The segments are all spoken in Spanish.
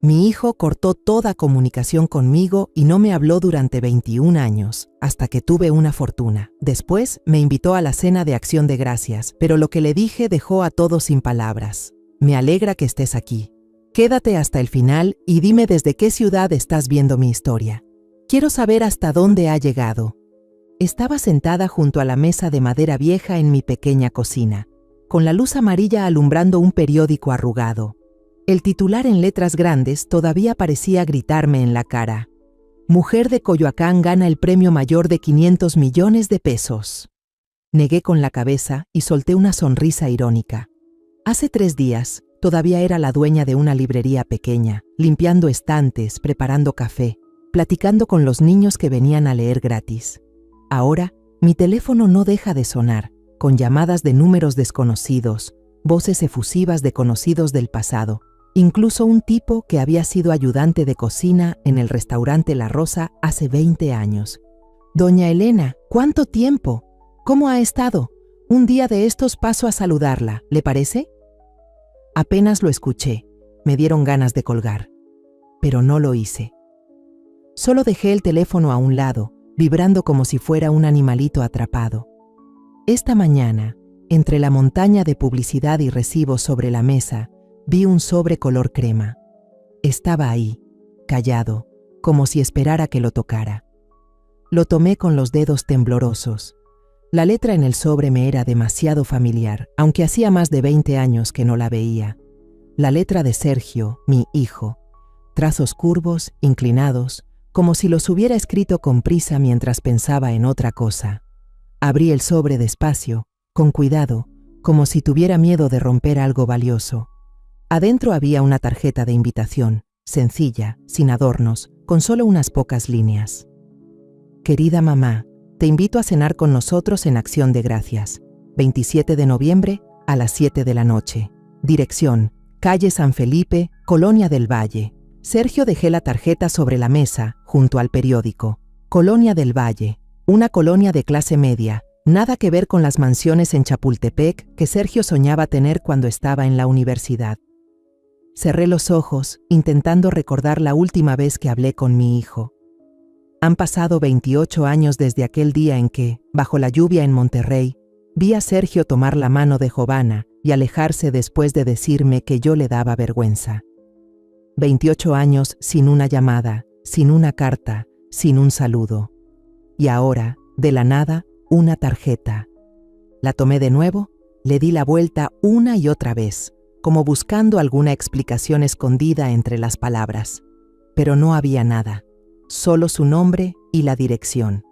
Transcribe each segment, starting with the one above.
Mi hijo cortó toda comunicación conmigo y no me habló durante 21 años, hasta que tuve una fortuna. Después me invitó a la cena de Acción de Gracias, pero lo que le dije dejó a todos sin palabras. Me alegra que estés aquí. Quédate hasta el final y dime desde qué ciudad estás viendo mi historia. Quiero saber hasta dónde ha llegado. Estaba sentada junto a la mesa de madera vieja en mi pequeña cocina, con la luz amarilla alumbrando un periódico arrugado. El titular en letras grandes todavía parecía gritarme en la cara. Mujer de Coyoacán gana el premio mayor de 500 millones de pesos. Negué con la cabeza y solté una sonrisa irónica. Hace 3 días, todavía era la dueña de una librería pequeña, limpiando estantes, preparando café, platicando con los niños que venían a leer gratis. Ahora, mi teléfono no deja de sonar, con llamadas de números desconocidos, voces efusivas de conocidos del pasado, incluso un tipo que había sido ayudante de cocina en el restaurante La Rosa hace 20 años. Doña Elena, ¿cuánto tiempo? ¿Cómo ha estado? Un día de estos paso a saludarla, ¿le parece? Apenas lo escuché, me dieron ganas de colgar, pero no lo hice. Solo dejé el teléfono a un lado, vibrando como si fuera un animalito atrapado. Esta mañana, entre la montaña de publicidad y recibos sobre la mesa, vi un sobre color crema. Estaba ahí, callado, como si esperara que lo tocara. Lo tomé con los dedos temblorosos. La letra en el sobre me era demasiado familiar, aunque hacía más de 20 años que no la veía. La letra de Sergio, mi hijo. Trazos curvos, inclinados, como si los hubiera escrito con prisa mientras pensaba en otra cosa. Abrí el sobre despacio, con cuidado, como si tuviera miedo de romper algo valioso. Adentro había una tarjeta de invitación, sencilla, sin adornos, con solo unas pocas líneas. Querida mamá, te invito a cenar con nosotros en Acción de Gracias, 27 de noviembre a las 7 de la noche. Dirección, calle San Felipe, Colonia del Valle. Sergio, dejé la tarjeta sobre la mesa, junto al periódico. Colonia del Valle, una colonia de clase media, nada que ver con las mansiones en Chapultepec que Sergio soñaba tener cuando estaba en la universidad. Cerré los ojos, intentando recordar la última vez que hablé con mi hijo. Han pasado 28 años desde aquel día en que, bajo la lluvia en Monterrey, vi a Sergio tomar la mano de Jovana y alejarse después de decirme que yo le daba vergüenza. 28 años sin una llamada, sin una carta, sin un saludo. Y ahora, de la nada, una tarjeta. La tomé de nuevo, le di la vuelta una y otra vez, como buscando alguna explicación escondida entre las palabras. Pero no había nada. Solo su nombre y la dirección.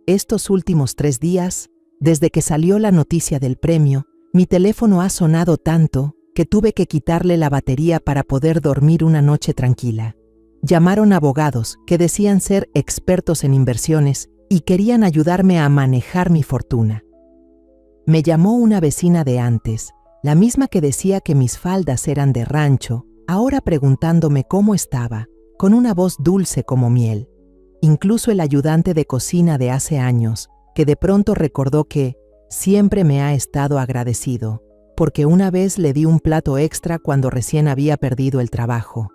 Estos últimos 3 días, desde que salió la noticia del premio, mi teléfono ha sonado tanto que tuve que quitarle la batería para poder dormir una noche tranquila. Llamaron abogados que decían ser expertos en inversiones y querían ayudarme a manejar mi fortuna. Me llamó una vecina de antes, la misma que decía que mis faldas eran de rancho, ahora preguntándome cómo estaba, con una voz dulce como miel. Incluso el ayudante de cocina de hace años, que de pronto recordó que siempre me ha estado agradecido, porque una vez le di un plato extra cuando recién había perdido el trabajo.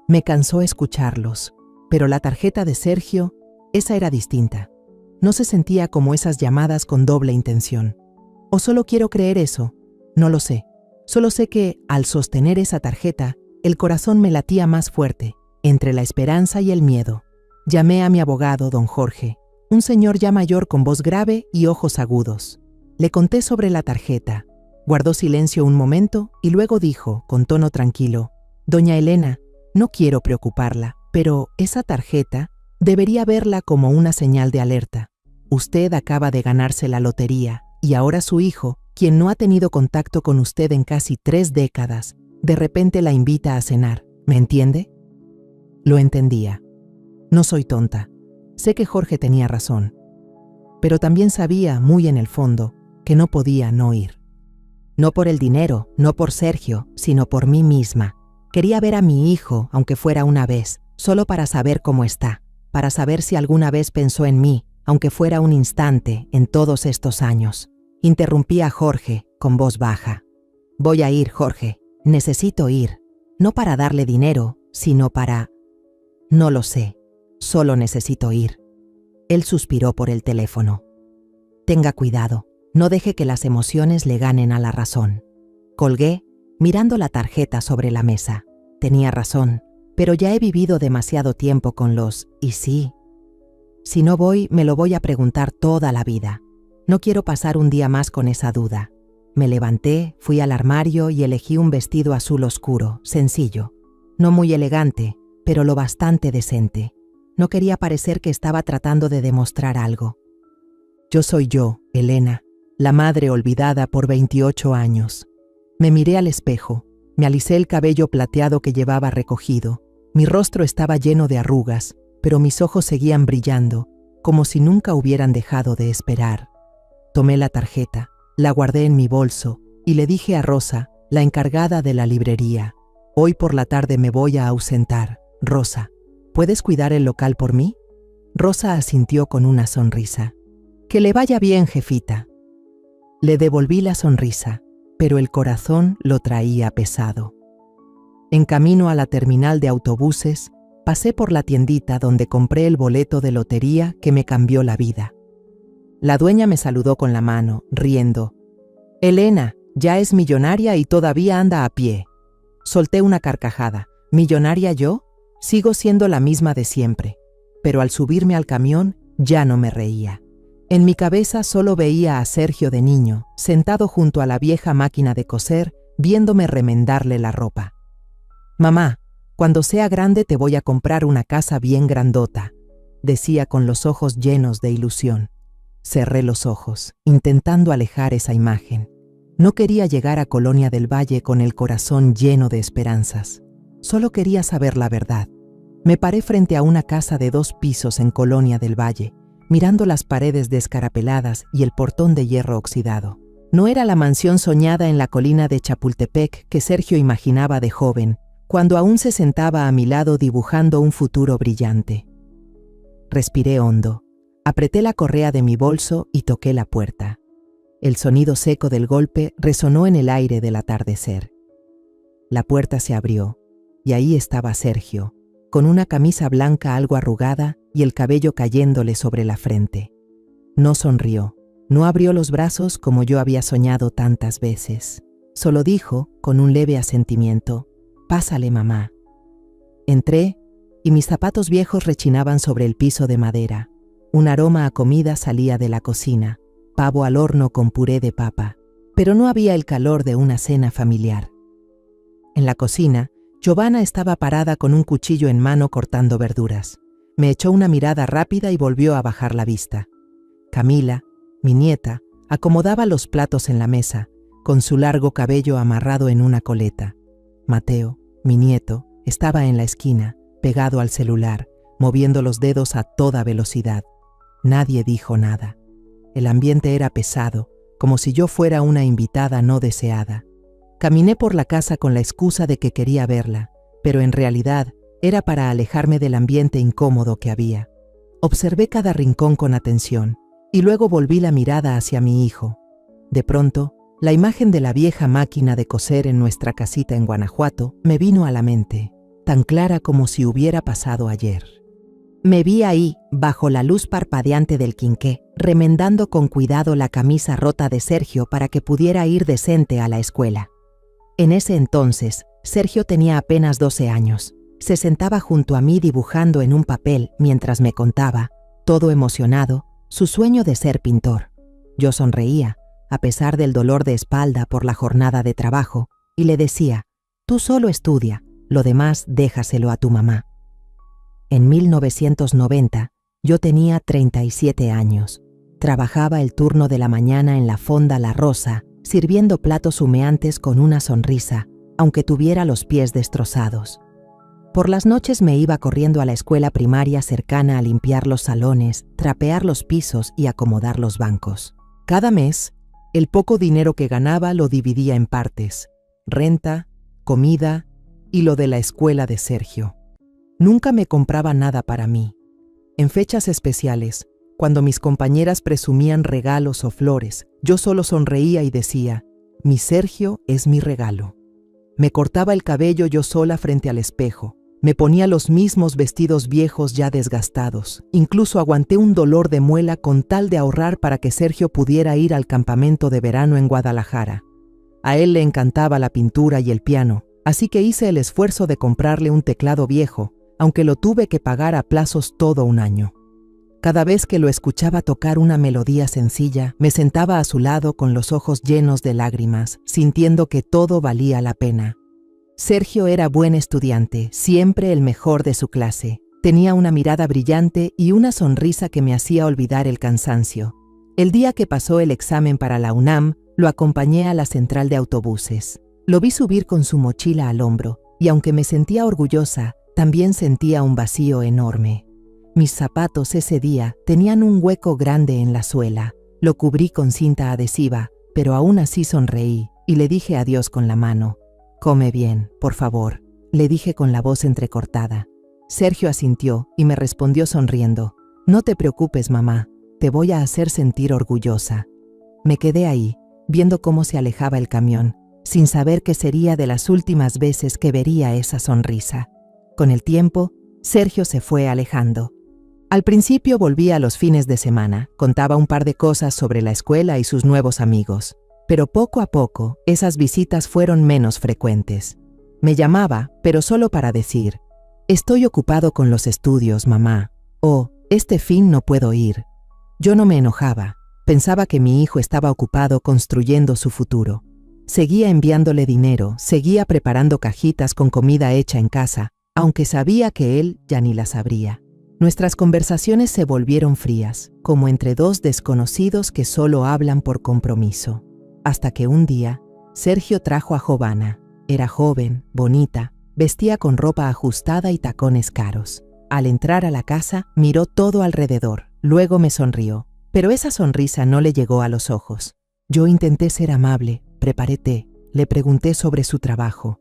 Me cansó escucharlos, pero la tarjeta de Sergio, esa era distinta. No se sentía como esas llamadas con doble intención. ¿O solo quiero creer eso? No lo sé. Solo sé que, al sostener esa tarjeta, el corazón me latía más fuerte, entre la esperanza y el miedo. Llamé a mi abogado, don Jorge, un señor ya mayor con voz grave y ojos agudos. Le conté sobre la tarjeta. Guardó silencio un momento y luego dijo, con tono tranquilo, «Doña Elena, no quiero preocuparla, pero esa tarjeta debería verla como una señal de alerta. Usted acaba de ganarse la lotería y ahora su hijo, quien no ha tenido contacto con usted en casi 3 décadas, de repente la invita a cenar. ¿Me entiende?» Lo entendía. No soy tonta. Sé que Jorge tenía razón. Pero también sabía, muy en el fondo, que no podía no ir. No por el dinero, no por Sergio, sino por mí misma. Quería ver a mi hijo, aunque fuera una vez, solo para saber cómo está, para saber si alguna vez pensó en mí, aunque fuera un instante en todos estos años. Interrumpí a Jorge, con voz baja. «Voy a ir, Jorge. Necesito ir. No para darle dinero, sino para... No lo sé, solo necesito ir. Él suspiró por el teléfono. Tenga cuidado, no deje que las emociones le ganen a la razón. Colgué, mirando la tarjeta sobre la mesa. Tenía razón, pero ya he vivido demasiado tiempo con los «y sí». Si no voy, me lo voy a preguntar toda la vida. No quiero pasar un día más con esa duda. Me levanté, fui al armario y elegí un vestido azul oscuro, sencillo. No muy elegante, pero lo bastante decente. No quería parecer que estaba tratando de demostrar algo. Yo soy yo, Elena, la madre olvidada por 28 años. Me miré al espejo, me alisé el cabello plateado que llevaba recogido. Mi rostro estaba lleno de arrugas, pero mis ojos seguían brillando, como si nunca hubieran dejado de esperar. Tomé la tarjeta, la guardé en mi bolso y le dije a Rosa, la encargada de la librería: «Hoy por la tarde me voy a ausentar. Rosa, ¿puedes cuidar el local por mí?» Rosa asintió con una sonrisa. «Que le vaya bien, jefita». Le devolví la sonrisa, pero el corazón lo traía pesado. En camino a la terminal de autobuses, pasé por la tiendita donde compré el boleto de lotería que me cambió la vida. La dueña me saludó con la mano, riendo. «Elena, ya es millonaria y todavía anda a pie». Solté una carcajada. ¿Millonaria yo? Sigo siendo la misma de siempre. Pero al subirme al camión, ya no me reía. En mi cabeza solo veía a Sergio de niño, sentado junto a la vieja máquina de coser, viéndome remendarle la ropa. «Mamá, cuando sea grande te voy a comprar una casa bien grandota», decía con los ojos llenos de ilusión. Cerré los ojos, intentando alejar esa imagen. No quería llegar a Colonia del Valle con el corazón lleno de esperanzas. Solo quería saber la verdad. Me paré frente a una casa de 2 pisos en Colonia del Valle, mirando las paredes descarapeladas y el portón de hierro oxidado. No era la mansión soñada en la colina de Chapultepec que Sergio imaginaba de joven, cuando aún se sentaba a mi lado dibujando un futuro brillante. Respiré hondo, apreté la correa de mi bolso y toqué la puerta. El sonido seco del golpe resonó en el aire del atardecer. La puerta se abrió, y ahí estaba Sergio, con una camisa blanca algo arrugada y el cabello cayéndole sobre la frente. No sonrió, no abrió los brazos como yo había soñado tantas veces. Solo dijo, con un leve asentimiento: «Pásale, mamá». Entré, y mis zapatos viejos rechinaban sobre el piso de madera. Un aroma a comida salía de la cocina, pavo al horno con puré de papa, pero no había el calor de una cena familiar. En la cocina, Giovanna estaba parada con un cuchillo en mano cortando verduras. Me echó una mirada rápida y volvió a bajar la vista. Camila, mi nieta, acomodaba los platos en la mesa, con su largo cabello amarrado en una coleta. Mateo, mi nieto, estaba en la esquina, pegado al celular, moviendo los dedos a toda velocidad. Nadie dijo nada. El ambiente era pesado, como si yo fuera una invitada no deseada. Caminé por la casa con la excusa de que quería verla, pero en realidad era para alejarme del ambiente incómodo que había. Observé cada rincón con atención, y luego volví la mirada hacia mi hijo. De pronto, la imagen de la vieja máquina de coser en nuestra casita en Guanajuato me vino a la mente, tan clara como si hubiera pasado ayer. Me vi ahí, bajo la luz parpadeante del quinqué, remendando con cuidado la camisa rota de Sergio para que pudiera ir decente a la escuela. En ese entonces, Sergio tenía apenas 12 años. Se sentaba junto a mí dibujando en un papel mientras me contaba, todo emocionado, su sueño de ser pintor. Yo sonreía, a pesar del dolor de espalda por la jornada de trabajo, y le decía: «Tú solo estudia, lo demás déjaselo a tu mamá». En 1990, yo tenía 37 años. Trabajaba el turno de la mañana en la Fonda La Rosa, sirviendo platos humeantes con una sonrisa, aunque tuviera los pies destrozados. Por las noches me iba corriendo a la escuela primaria cercana a limpiar los salones, trapear los pisos y acomodar los bancos. Cada mes, el poco dinero que ganaba lo dividía en partes: renta, comida y lo de la escuela de Sergio. Nunca me compraba nada para mí. En fechas especiales, cuando mis compañeras presumían regalos o flores, yo solo sonreía y decía: «Mi Sergio es mi regalo». Me cortaba el cabello yo sola frente al espejo, Me ponía los mismos vestidos viejos ya desgastados. Incluso aguanté un dolor de muela con tal de ahorrar para que Sergio pudiera ir al campamento de verano en Guadalajara. A él le encantaba la pintura y el piano, así que hice el esfuerzo de comprarle un teclado viejo, aunque lo tuve que pagar a plazos todo un año. Cada vez que lo escuchaba tocar una melodía sencilla, me sentaba a su lado con los ojos llenos de lágrimas, sintiendo que todo valía la pena. Sergio era buen estudiante, siempre el mejor de su clase. Tenía una mirada brillante y una sonrisa que me hacía olvidar el cansancio. El día que pasó el examen para la UNAM, lo acompañé a la central de autobuses. Lo vi subir con su mochila al hombro, y aunque me sentía orgullosa, también sentía un vacío enorme. Mis zapatos ese día tenían un hueco grande en la suela. Lo cubrí con cinta adhesiva, pero aún así sonreí y le dije adiós con la mano. «Come bien, por favor», le dije con la voz entrecortada. Sergio asintió y me respondió sonriendo. «No te preocupes, mamá, te voy a hacer sentir orgullosa». Me quedé ahí, viendo cómo se alejaba el camión, sin saber que sería de las últimas veces que vería esa sonrisa. Con el tiempo, Sergio se fue alejando. Al principio volvía los fines de semana, contaba un par de cosas sobre la escuela y sus nuevos amigos. Pero poco a poco, esas visitas fueron menos frecuentes. Me llamaba, pero solo para decir, «Estoy ocupado con los estudios, mamá», o «Este fin no puedo ir». Yo no me enojaba, pensaba que mi hijo estaba ocupado construyendo su futuro. Seguía enviándole dinero, seguía preparando cajitas con comida hecha en casa, aunque sabía que él ya ni las abría. Nuestras conversaciones se volvieron frías, como entre dos desconocidos que solo hablan por compromiso. Hasta que un día, Sergio trajo a Jovana. Era joven, bonita, vestía con ropa ajustada y tacones caros. Al entrar a la casa, miró todo alrededor, luego me sonrió, pero esa sonrisa no le llegó a los ojos. Yo intenté ser amable, preparé té, le pregunté sobre su trabajo,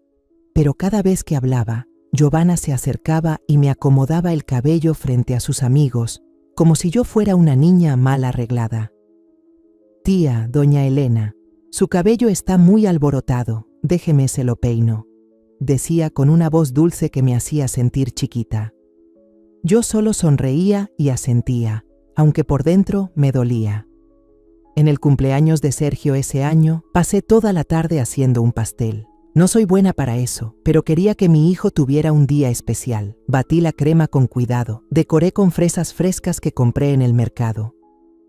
pero cada vez que hablaba, Jovana se acercaba y me acomodaba el cabello frente a sus amigos, como si yo fuera una niña mal arreglada. «Tía, doña Elena, su cabello está muy alborotado, déjeme se lo peino», decía con una voz dulce que me hacía sentir chiquita. Yo solo sonreía y asentía, aunque por dentro me dolía. En el cumpleaños de Sergio ese año, pasé toda la tarde haciendo un pastel. No soy buena para eso, pero quería que mi hijo tuviera un día especial. Batí la crema con cuidado, decoré con fresas frescas que compré en el mercado.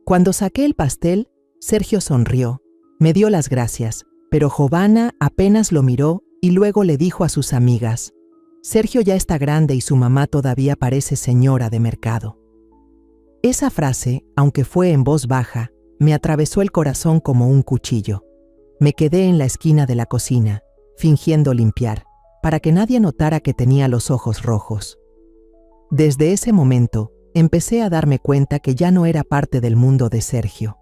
Cuando saqué el pastel, Sergio sonrió, me dio las gracias, pero Jovana apenas lo miró y luego le dijo a sus amigas, «Sergio ya está grande y su mamá todavía parece señora de mercado». Esa frase, aunque fue en voz baja, me atravesó el corazón como un cuchillo. Me quedé en la esquina de la cocina, fingiendo limpiar, para que nadie notara que tenía los ojos rojos. Desde ese momento, empecé a darme cuenta que ya no era parte del mundo de Sergio.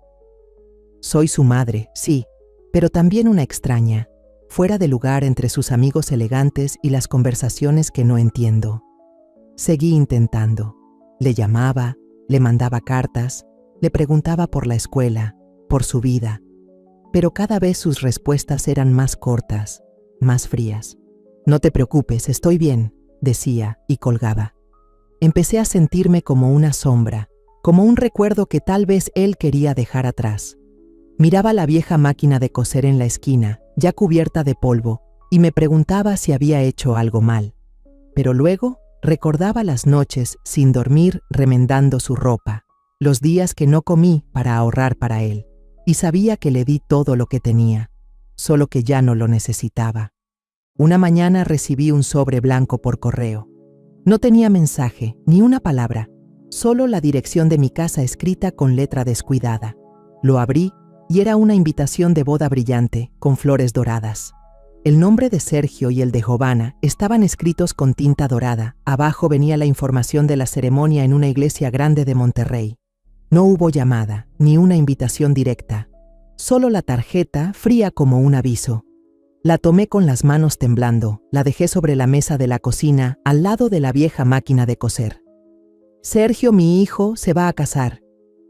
Soy su madre, sí, pero también una extraña, fuera de lugar entre sus amigos elegantes y las conversaciones que no entiendo. Seguí intentando. Le llamaba, le mandaba cartas, le preguntaba por la escuela, por su vida, pero cada vez sus respuestas eran más cortas, más frías. «No te preocupes, estoy bien», decía y colgaba. Empecé a sentirme como una sombra, como un recuerdo que tal vez él quería dejar atrás. Miraba la vieja máquina de coser en la esquina, ya cubierta de polvo, y me preguntaba si había hecho algo mal. Pero luego recordaba las noches sin dormir remendando su ropa, los días que no comí para ahorrar para él, y sabía que le di todo lo que tenía, solo que ya no lo necesitaba. Una mañana recibí un sobre blanco por correo. No tenía mensaje, ni una palabra, solo la dirección de mi casa escrita con letra descuidada. Lo abrí y era una invitación de boda brillante, con flores doradas. El nombre de Sergio y el de Jovana estaban escritos con tinta dorada. Abajo venía la información de la ceremonia en una iglesia grande de Monterrey. No hubo llamada, ni una invitación directa. Solo la tarjeta, fría como un aviso. La tomé con las manos temblando, la dejé sobre la mesa de la cocina, al lado de la vieja máquina de coser. Sergio, mi hijo, se va a casar,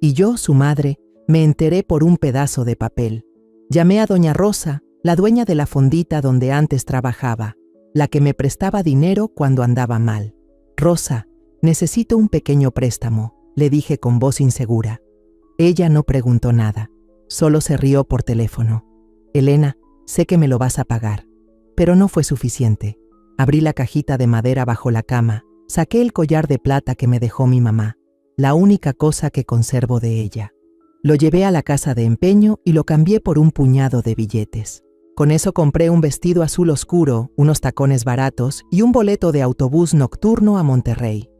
y yo, su madre, me enteré por un pedazo de papel. Llamé a doña Rosa, la dueña de la fondita donde antes trabajaba. la que me prestaba dinero cuando andaba mal. Rosa, necesito un pequeño préstamo, le dije con voz insegura. Ella no preguntó nada, solo se rió por teléfono. Elena, sé que me lo vas a pagar. Pero no fue suficiente. Abrí la cajita de madera bajo la cama, saqué el collar de plata que me dejó mi mamá, la única cosa que conservo de ella. Lo llevé a la casa de empeño y lo cambié por un puñado de billetes. Con eso compré un vestido azul oscuro, unos tacones baratos y un boleto de autobús nocturno a Monterrey.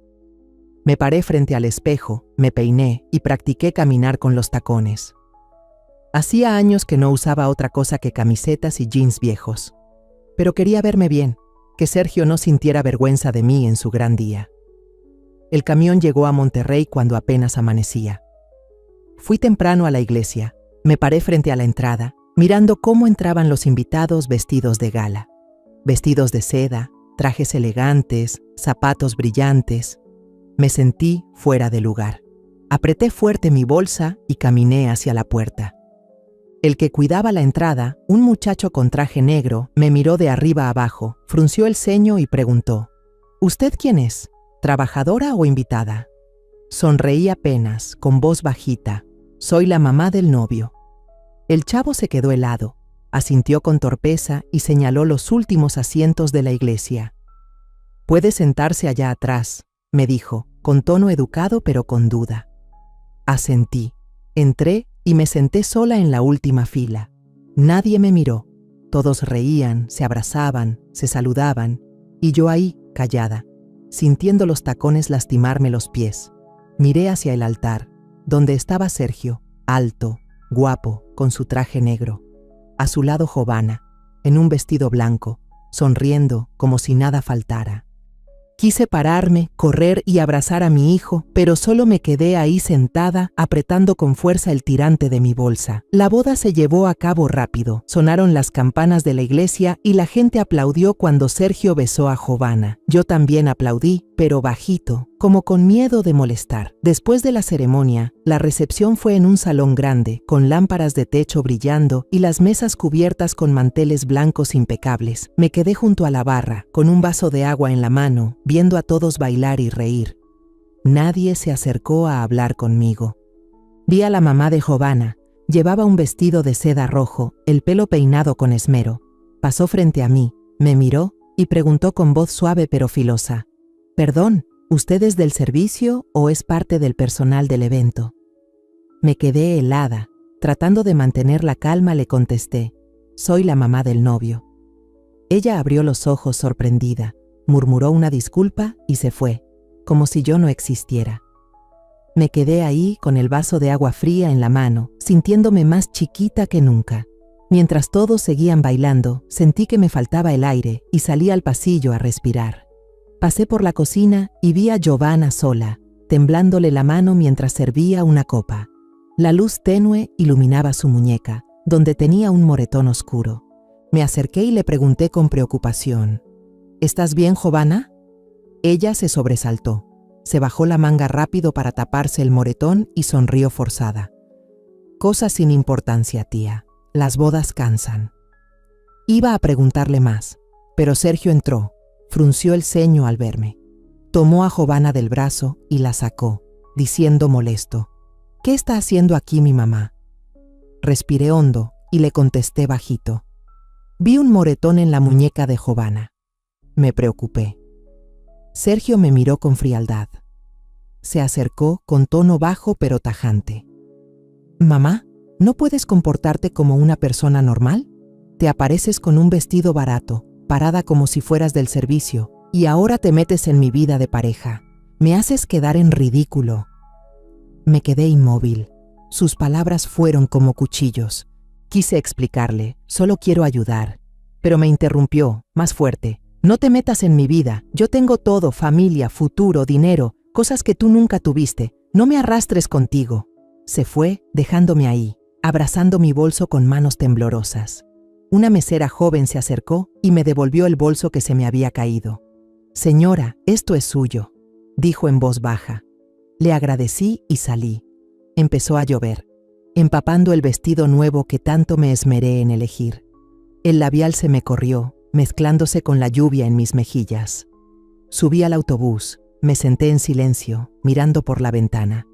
Me paré frente al espejo, me peiné y practiqué caminar con los tacones. Hacía años que no usaba otra cosa que camisetas y jeans viejos. Pero quería verme bien, que Sergio no sintiera vergüenza de mí en su gran día. El camión llegó a Monterrey cuando apenas amanecía. Fui temprano a la iglesia, me paré frente a la entrada, mirando cómo entraban los invitados vestidos de gala. Vestidos de seda, trajes elegantes, zapatos brillantes. Me sentí fuera de lugar. Apreté fuerte mi bolsa y caminé hacia la puerta. El que cuidaba la entrada, un muchacho con traje negro, me miró de arriba a abajo, frunció el ceño y preguntó: ¿Usted quién es? ¿Trabajadora o invitada? Sonreí apenas, con voz bajita. Soy la mamá del novio. El chavo se quedó helado, asintió con torpeza y señaló los últimos asientos de la iglesia. Puede sentarse allá atrás, me dijo, con tono educado pero con duda. Asentí. Entré y me senté sola en la última fila. Nadie me miró. Todos reían, se abrazaban, se saludaban, y yo ahí, callada, sintiendo los tacones lastimarme los pies. Miré hacia el altar, donde estaba Sergio, alto, guapo, con su traje negro. A su lado Jovana, en un vestido blanco, sonriendo como si nada faltara. Quise pararme, correr y abrazar a mi hijo, pero solo me quedé ahí sentada, apretando con fuerza el tirante de mi bolsa. La boda se llevó a cabo rápido. Sonaron las campanas de la iglesia y la gente aplaudió cuando Sergio besó a Jovana. Yo también aplaudí, pero bajito, como con miedo de molestar. Después de la ceremonia, la recepción fue en un salón grande, con lámparas de techo brillando y las mesas cubiertas con manteles blancos impecables. Me quedé junto a la barra, con un vaso de agua en la mano, viendo a todos bailar y reír. Nadie se acercó a hablar conmigo. Vi a la mamá de Jovana. Llevaba un vestido de seda rojo, el pelo peinado con esmero. Pasó frente a mí, me miró y preguntó con voz suave pero filosa: «Perdón, ¿usted es del servicio o es parte del personal del evento?» Me quedé helada. Tratando de mantener la calma le contesté: «Soy la mamá del novio». Ella abrió los ojos sorprendida, murmuró una disculpa y se fue, como si yo no existiera. Me quedé ahí con el vaso de agua fría en la mano, sintiéndome más chiquita que nunca. Mientras todos seguían bailando, sentí que me faltaba el aire y salí al pasillo a respirar. Pasé por la cocina y vi a Jovana sola, temblándole la mano mientras servía una copa. La luz tenue iluminaba su muñeca, donde tenía un moretón oscuro. Me acerqué y le pregunté con preocupación: «¿Estás bien, Jovana?» Ella se sobresaltó. Se bajó la manga rápido para taparse el moretón y sonrió forzada. «Cosas sin importancia, tía. Las bodas cansan». Iba a preguntarle más, pero Sergio entró, frunció el ceño al verme. Tomó a Jovana del brazo y la sacó, diciendo molesto: «¿Qué está haciendo aquí mi mamá?» Respiré hondo y le contesté bajito: «Vi un moretón en la muñeca de Jovana». Me preocupé. Sergio me miró con frialdad. Se acercó con tono bajo pero tajante. «Mamá, ¿no puedes comportarte como una persona normal? Te apareces con un vestido barato, parada como si fueras del servicio, y ahora te metes en mi vida de pareja. Me haces quedar en ridículo». Me quedé inmóvil. Sus palabras fueron como cuchillos. Quise explicarle: «Solo quiero ayudar». Pero me interrumpió, más fuerte: «No te metas en mi vida. Yo tengo todo: familia, futuro, dinero, cosas que tú nunca tuviste. No me arrastres contigo». Se fue, dejándome ahí, abrazando mi bolso con manos temblorosas. Una mesera joven se acercó y me devolvió el bolso que se me había caído. «Señora, esto es suyo», dijo en voz baja. Le agradecí y salí. Empezó a llover, empapando el vestido nuevo que tanto me esmeré en elegir. El labial se me corrió, mezclándose con la lluvia en mis mejillas. Subí al autobús, me senté en silencio, mirando por la ventana.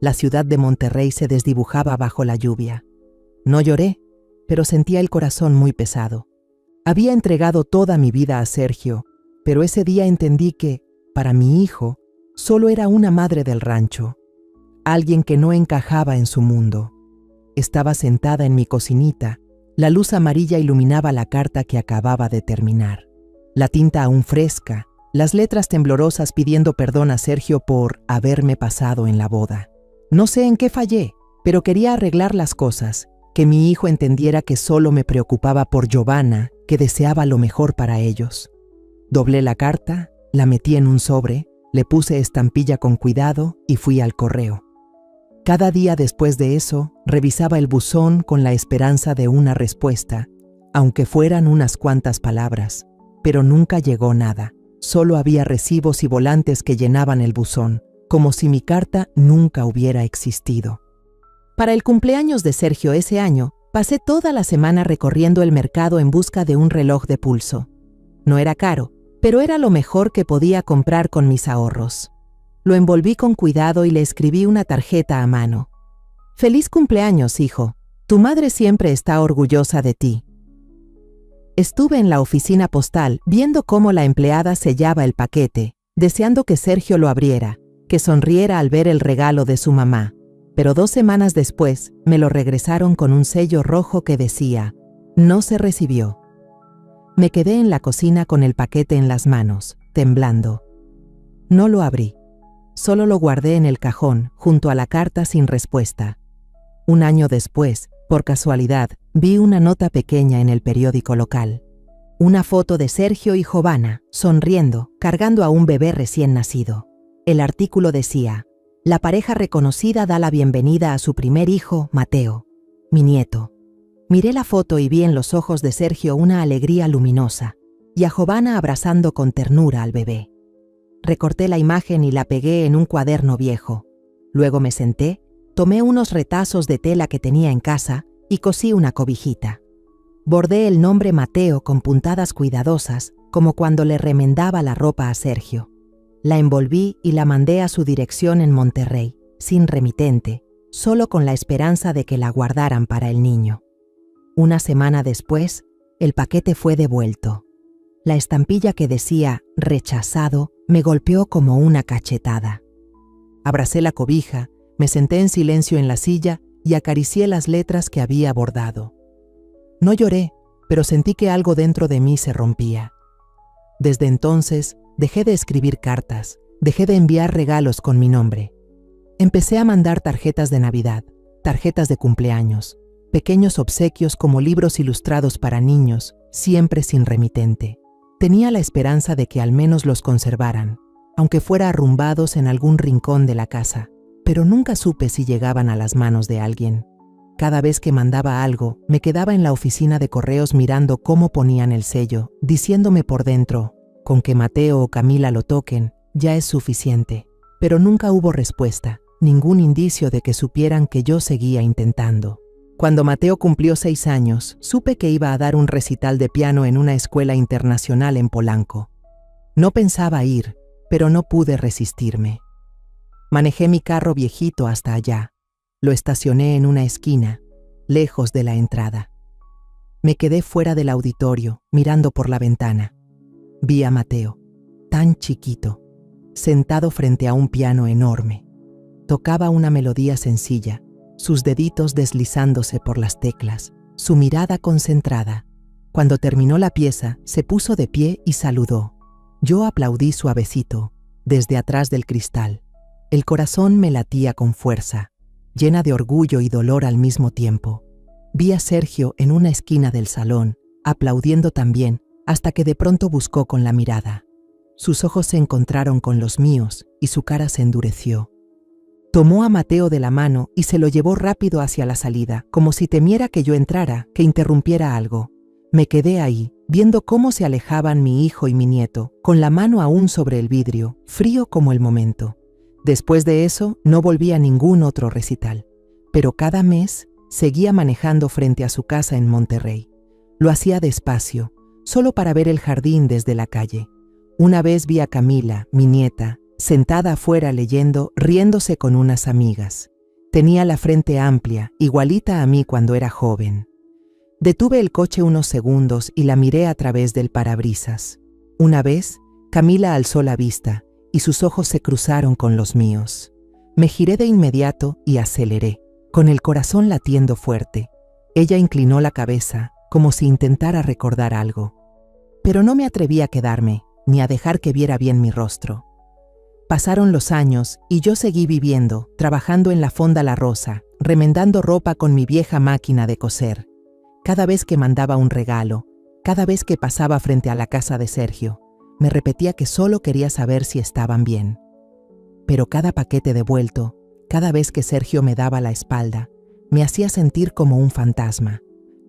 La ciudad de Monterrey se desdibujaba bajo la lluvia. No lloré, pero sentía el corazón muy pesado. Había entregado toda mi vida a Sergio, pero ese día entendí que, para mi hijo, solo era una madre del rancho, alguien que no encajaba en su mundo. Estaba sentada en mi cocinita, la luz amarilla iluminaba la carta que acababa de terminar. La tinta aún fresca, las letras temblorosas pidiendo perdón a Sergio por haberme pasado en la boda. No sé en qué fallé, pero quería arreglar las cosas, que mi hijo entendiera que solo me preocupaba por Giovanna, que deseaba lo mejor para ellos. Doblé la carta, la metí en un sobre, le puse estampilla con cuidado y fui al correo. Cada día después de eso, revisaba el buzón con la esperanza de una respuesta, aunque fueran unas cuantas palabras, pero nunca llegó nada. Solo había recibos y volantes que llenaban el buzón, como si mi carta nunca hubiera existido. Para el cumpleaños de Sergio ese año, pasé toda la semana recorriendo el mercado en busca de un reloj de pulso. No era caro, pero era lo mejor que podía comprar con mis ahorros. Lo envolví con cuidado y le escribí una tarjeta a mano. «Feliz cumpleaños, hijo. Tu madre siempre está orgullosa de ti». Estuve en la oficina postal viendo cómo la empleada sellaba el paquete, deseando que Sergio lo abriera, que sonriera al ver el regalo de su mamá. Pero 2 semanas después me lo regresaron con un sello rojo que decía: «No se recibió». Me quedé en la cocina con el paquete en las manos, temblando. No lo abrí. Solo lo guardé en el cajón, junto a la carta sin respuesta. Un año después, por casualidad, vi una nota pequeña en el periódico local. Una foto de Sergio y Giovanna, sonriendo, cargando a un bebé recién nacido. El artículo decía: «La pareja reconocida da la bienvenida a su primer hijo, Mateo, mi nieto». Miré la foto y vi en los ojos de Sergio una alegría luminosa, y a Giovanna abrazando con ternura al bebé. Recorté la imagen y la pegué en un cuaderno viejo. Luego me senté, tomé unos retazos de tela que tenía en casa y cosí una cobijita. Bordé el nombre Mateo con puntadas cuidadosas, como cuando le remendaba la ropa a Sergio. La envolví y la mandé a su dirección en Monterrey, sin remitente, solo con la esperanza de que la guardaran para el niño. Una semana después, el paquete fue devuelto. La estampilla que decía «rechazado» me golpeó como una cachetada. Abracé la cobija, me senté en silencio en la silla y acaricié las letras que había bordado. No lloré, pero sentí que algo dentro de mí se rompía. Desde entonces, dejé de escribir cartas, dejé de enviar regalos con mi nombre. Empecé a mandar tarjetas de Navidad, tarjetas de cumpleaños, pequeños obsequios como libros ilustrados para niños, siempre sin remitente. Tenía la esperanza de que al menos los conservaran, aunque fuera arrumbados en algún rincón de la casa, pero nunca supe si llegaban a las manos de alguien. Cada vez que mandaba algo, me quedaba en la oficina de correos mirando cómo ponían el sello, diciéndome por dentro: con que Mateo o Camila lo toquen, ya es suficiente. Pero nunca hubo respuesta, ningún indicio de que supieran que yo seguía intentando. Cuando Mateo cumplió 6 años, supe que iba a dar un recital de piano en una escuela internacional en Polanco. No pensaba ir, pero no pude resistirme. Manejé mi carro viejito hasta allá. Lo estacioné en una esquina, lejos de la entrada. Me quedé fuera del auditorio, mirando por la ventana. Vi a Mateo, tan chiquito, sentado frente a un piano enorme. Tocaba una melodía sencilla, sus deditos deslizándose por las teclas, su mirada concentrada. Cuando terminó la pieza, se puso de pie y saludó. Yo aplaudí suavecito, desde atrás del cristal. El corazón me latía con fuerza, llena de orgullo y dolor al mismo tiempo. Vi a Sergio en una esquina del salón, aplaudiendo también, hasta que de pronto buscó con la mirada. Sus ojos se encontraron con los míos y su cara se endureció. Tomó a Mateo de la mano y se lo llevó rápido hacia la salida, como si temiera que yo entrara, que interrumpiera algo. Me quedé ahí, viendo cómo se alejaban mi hijo y mi nieto, con la mano aún sobre el vidrio, frío como el momento. Después de eso, no volví a ningún otro recital, pero cada mes seguía manejando frente a su casa en Monterrey. Lo hacía despacio, solo para ver el jardín desde la calle. Una vez vi a Camila, mi nieta, sentada afuera leyendo, riéndose con unas amigas. Tenía la frente amplia, igualita a mí cuando era joven. Detuve el coche unos segundos y la miré a través del parabrisas. Una vez, Camila alzó la vista y sus ojos se cruzaron con los míos. Me giré de inmediato y aceleré, con el corazón latiendo fuerte. Ella inclinó la cabeza, como si intentara recordar algo. Pero no me atreví a quedarme, ni a dejar que viera bien mi rostro. Pasaron los años y yo seguí viviendo, trabajando en la Fonda La Rosa, remendando ropa con mi vieja máquina de coser. Cada vez que mandaba un regalo, cada vez que pasaba frente a la casa de Sergio, me repetía que solo quería saber si estaban bien. Pero cada paquete devuelto, cada vez que Sergio me daba la espalda, me hacía sentir como un fantasma,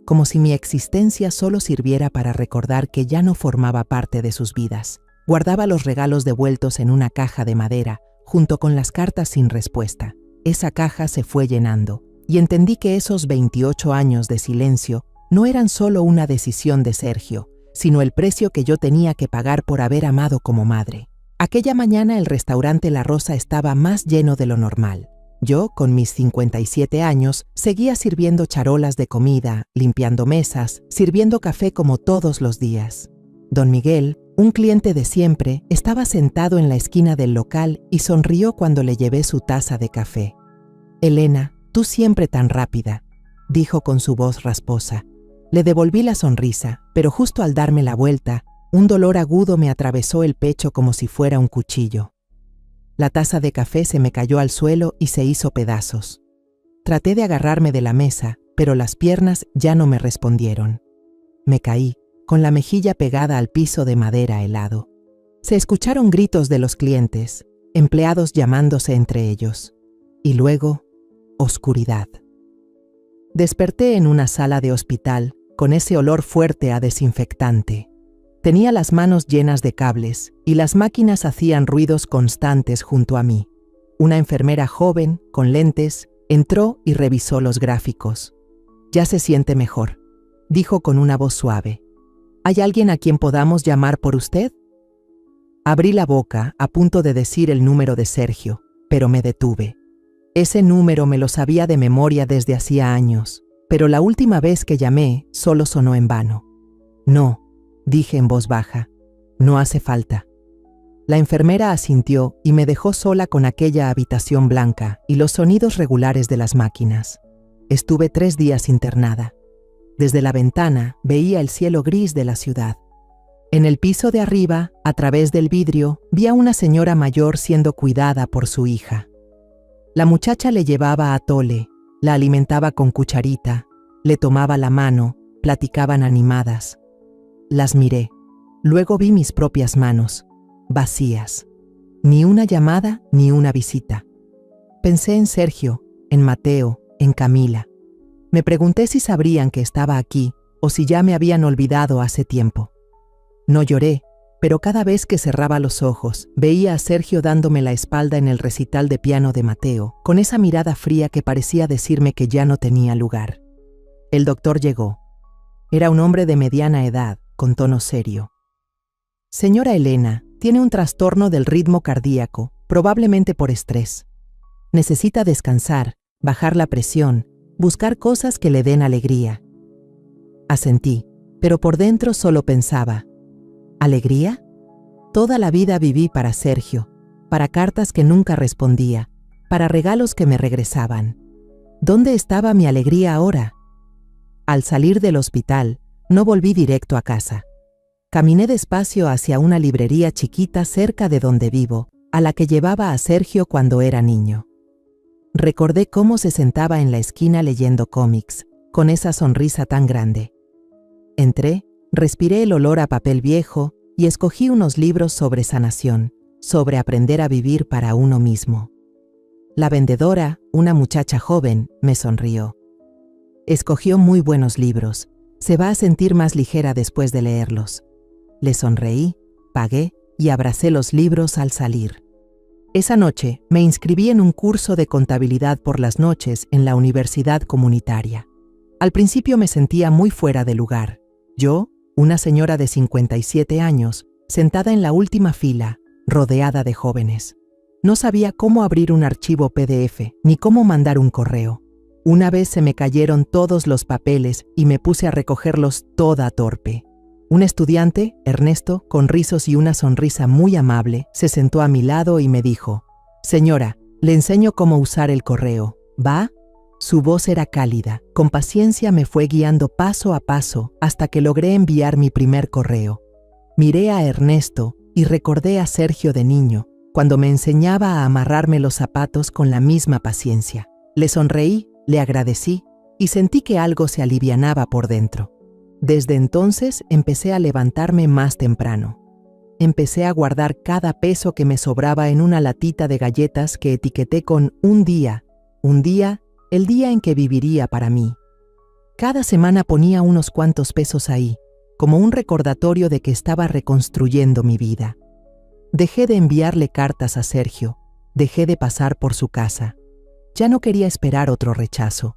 como si mi existencia solo sirviera para recordar que ya no formaba parte de sus vidas. Guardaba los regalos devueltos en una caja de madera, junto con las cartas sin respuesta. Esa caja se fue llenando, y entendí que esos 28 años de silencio no eran solo una decisión de Sergio, sino el precio que yo tenía que pagar por haber amado como madre. Aquella mañana el restaurante La Rosa estaba más lleno de lo normal. Yo, con mis 57 años, seguía sirviendo charolas de comida, limpiando mesas, sirviendo café como todos los días. Don Miguel, un cliente de siempre, estaba sentado en la esquina del local y sonrió cuando le llevé su taza de café. «Elena, tú siempre tan rápida», dijo con su voz rasposa. Le devolví la sonrisa, pero justo al darme la vuelta, un dolor agudo me atravesó el pecho como si fuera un cuchillo. La taza de café se me cayó al suelo y se hizo pedazos. Traté de agarrarme de la mesa, pero las piernas ya no me respondieron. Me caí, con la mejilla pegada al piso de madera helado. Se escucharon gritos de los clientes, empleados llamándose entre ellos. Y luego, oscuridad. Desperté en una sala de hospital, con ese olor fuerte a desinfectante. Tenía las manos llenas de cables y las máquinas hacían ruidos constantes junto a mí. Una enfermera joven, con lentes, entró y revisó los gráficos. «Ya se siente mejor», dijo con una voz suave. «¿Hay alguien a quien podamos llamar por usted?» Abrí la boca, a punto de decir el número de Sergio, pero me detuve. Ese número me lo sabía de memoria desde hacía años, pero la última vez que llamé solo sonó en vano. «No», dije en voz baja, «no hace falta». La enfermera asintió y me dejó sola con aquella habitación blanca y los sonidos regulares de las máquinas. Estuve 3 días internada. Desde la ventana veía el cielo gris de la ciudad. En el piso de arriba, a través del vidrio, vi a una señora mayor siendo cuidada por su hija. La muchacha le llevaba atole, la alimentaba con cucharita, le tomaba la mano, platicaban animadas. Las miré. Luego vi mis propias manos, vacías. Ni una llamada, ni una visita. Pensé en Sergio, en Mateo, en Camila. Me pregunté si sabrían que estaba aquí o si ya me habían olvidado hace tiempo. No lloré, pero cada vez que cerraba los ojos, veía a Sergio dándome la espalda en el recital de piano de Mateo, con esa mirada fría que parecía decirme que ya no tenía lugar. El doctor llegó. Era un hombre de mediana edad, con tono serio. «Señora Elena, tiene un trastorno del ritmo cardíaco, probablemente por estrés. Necesita descansar, bajar la presión, buscar cosas que le den alegría». Asentí, pero por dentro solo pensaba, ¿alegría? Toda la vida viví para Sergio, para cartas que nunca respondía, para regalos que me regresaban. ¿Dónde estaba mi alegría ahora? Al salir del hospital, no volví directo a casa. Caminé despacio hacia una librería chiquita cerca de donde vivo, a la que llevaba a Sergio cuando era niño. Recordé cómo se sentaba en la esquina leyendo cómics, con esa sonrisa tan grande. Entré, respiré el olor a papel viejo y escogí unos libros sobre sanación, sobre aprender a vivir para uno mismo. La vendedora, una muchacha joven, me sonrió. Escogió muy buenos libros. Se va a sentir más ligera después de leerlos. Le sonreí, pagué y abracé los libros al salir. Esa noche me inscribí en un curso de contabilidad por las noches en la universidad comunitaria. Al principio me sentía muy fuera de lugar. Yo, una señora de 57 años, sentada en la última fila, rodeada de jóvenes. No sabía cómo abrir un archivo PDF, ni cómo mandar un correo. Una vez se me cayeron todos los papeles y me puse a recogerlos toda torpe. Un estudiante, Ernesto, con rizos y una sonrisa muy amable, se sentó a mi lado y me dijo: «Señora, le enseño cómo usar el correo, ¿va?». Su voz era cálida. Con paciencia me fue guiando paso a paso hasta que logré enviar mi primer correo. Miré a Ernesto y recordé a Sergio de niño, cuando me enseñaba a amarrarme los zapatos con la misma paciencia. Le sonreí, le agradecí y sentí que algo se alivianaba por dentro. Desde entonces empecé a levantarme más temprano. Empecé a guardar cada peso que me sobraba en una latita de galletas que etiqueté con un día, el día en que viviría para mí. Cada semana ponía unos cuantos pesos ahí, como un recordatorio de que estaba reconstruyendo mi vida. Dejé de enviarle cartas a Sergio, dejé de pasar por su casa. Ya no quería esperar otro rechazo.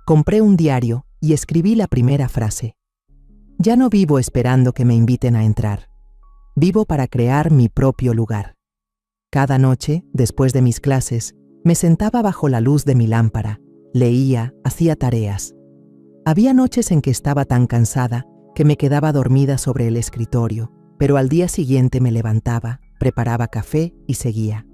Compré un diario y escribí la primera frase. Ya no vivo esperando que me inviten a entrar. Vivo para crear mi propio lugar. Cada noche, después de mis clases, me sentaba bajo la luz de mi lámpara, leía, hacía tareas. Había noches en que estaba tan cansada que me quedaba dormida sobre el escritorio, pero al día siguiente me levantaba, preparaba café y seguía.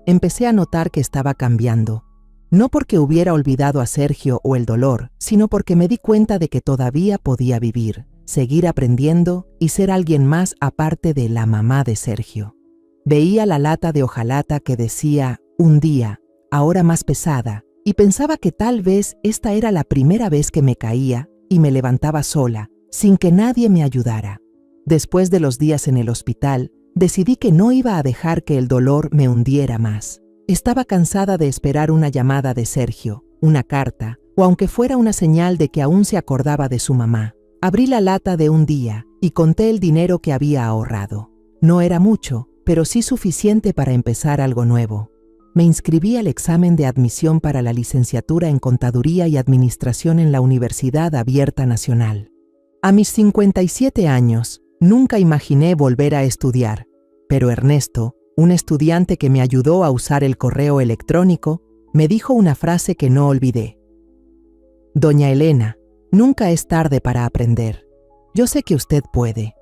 Empecé a notar que estaba cambiando, no porque hubiera olvidado a Sergio o el dolor, sino porque me di cuenta de que todavía podía vivir, seguir aprendiendo y ser alguien más aparte de la mamá de Sergio. Veía la lata de hojalata que decía un día, ahora más pesada, y pensaba que tal vez esta era la primera vez que me caía y me levantaba sola, sin que nadie me ayudara. Después de los días en el hospital, decidí que no iba a dejar que el dolor me hundiera más. Estaba cansada de esperar una llamada de Sergio, una carta, o aunque fuera una señal de que aún se acordaba de su mamá. Abrí la lata de un día y conté el dinero que había ahorrado. No era mucho, pero sí suficiente para empezar algo nuevo. Me inscribí al examen de admisión para la licenciatura en Contaduría y Administración en la Universidad Abierta Nacional. A mis 57 años, nunca imaginé volver a estudiar, pero Ernesto, un estudiante que me ayudó a usar el correo electrónico, me dijo una frase que no olvidé. «Doña Elena, nunca es tarde para aprender. Yo sé que usted puede».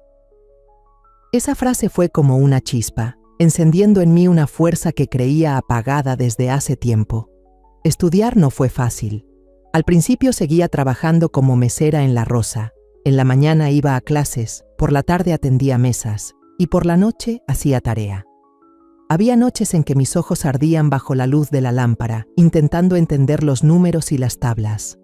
Esa frase fue como una chispa, encendiendo en mí una fuerza que creía apagada desde hace tiempo. Estudiar no fue fácil. Al principio seguía trabajando como mesera en La Rosa. En la mañana iba a clases, por la tarde atendía mesas y por la noche hacía tarea. Había noches en que mis ojos ardían bajo la luz de la lámpara, intentando entender los números y las tablas.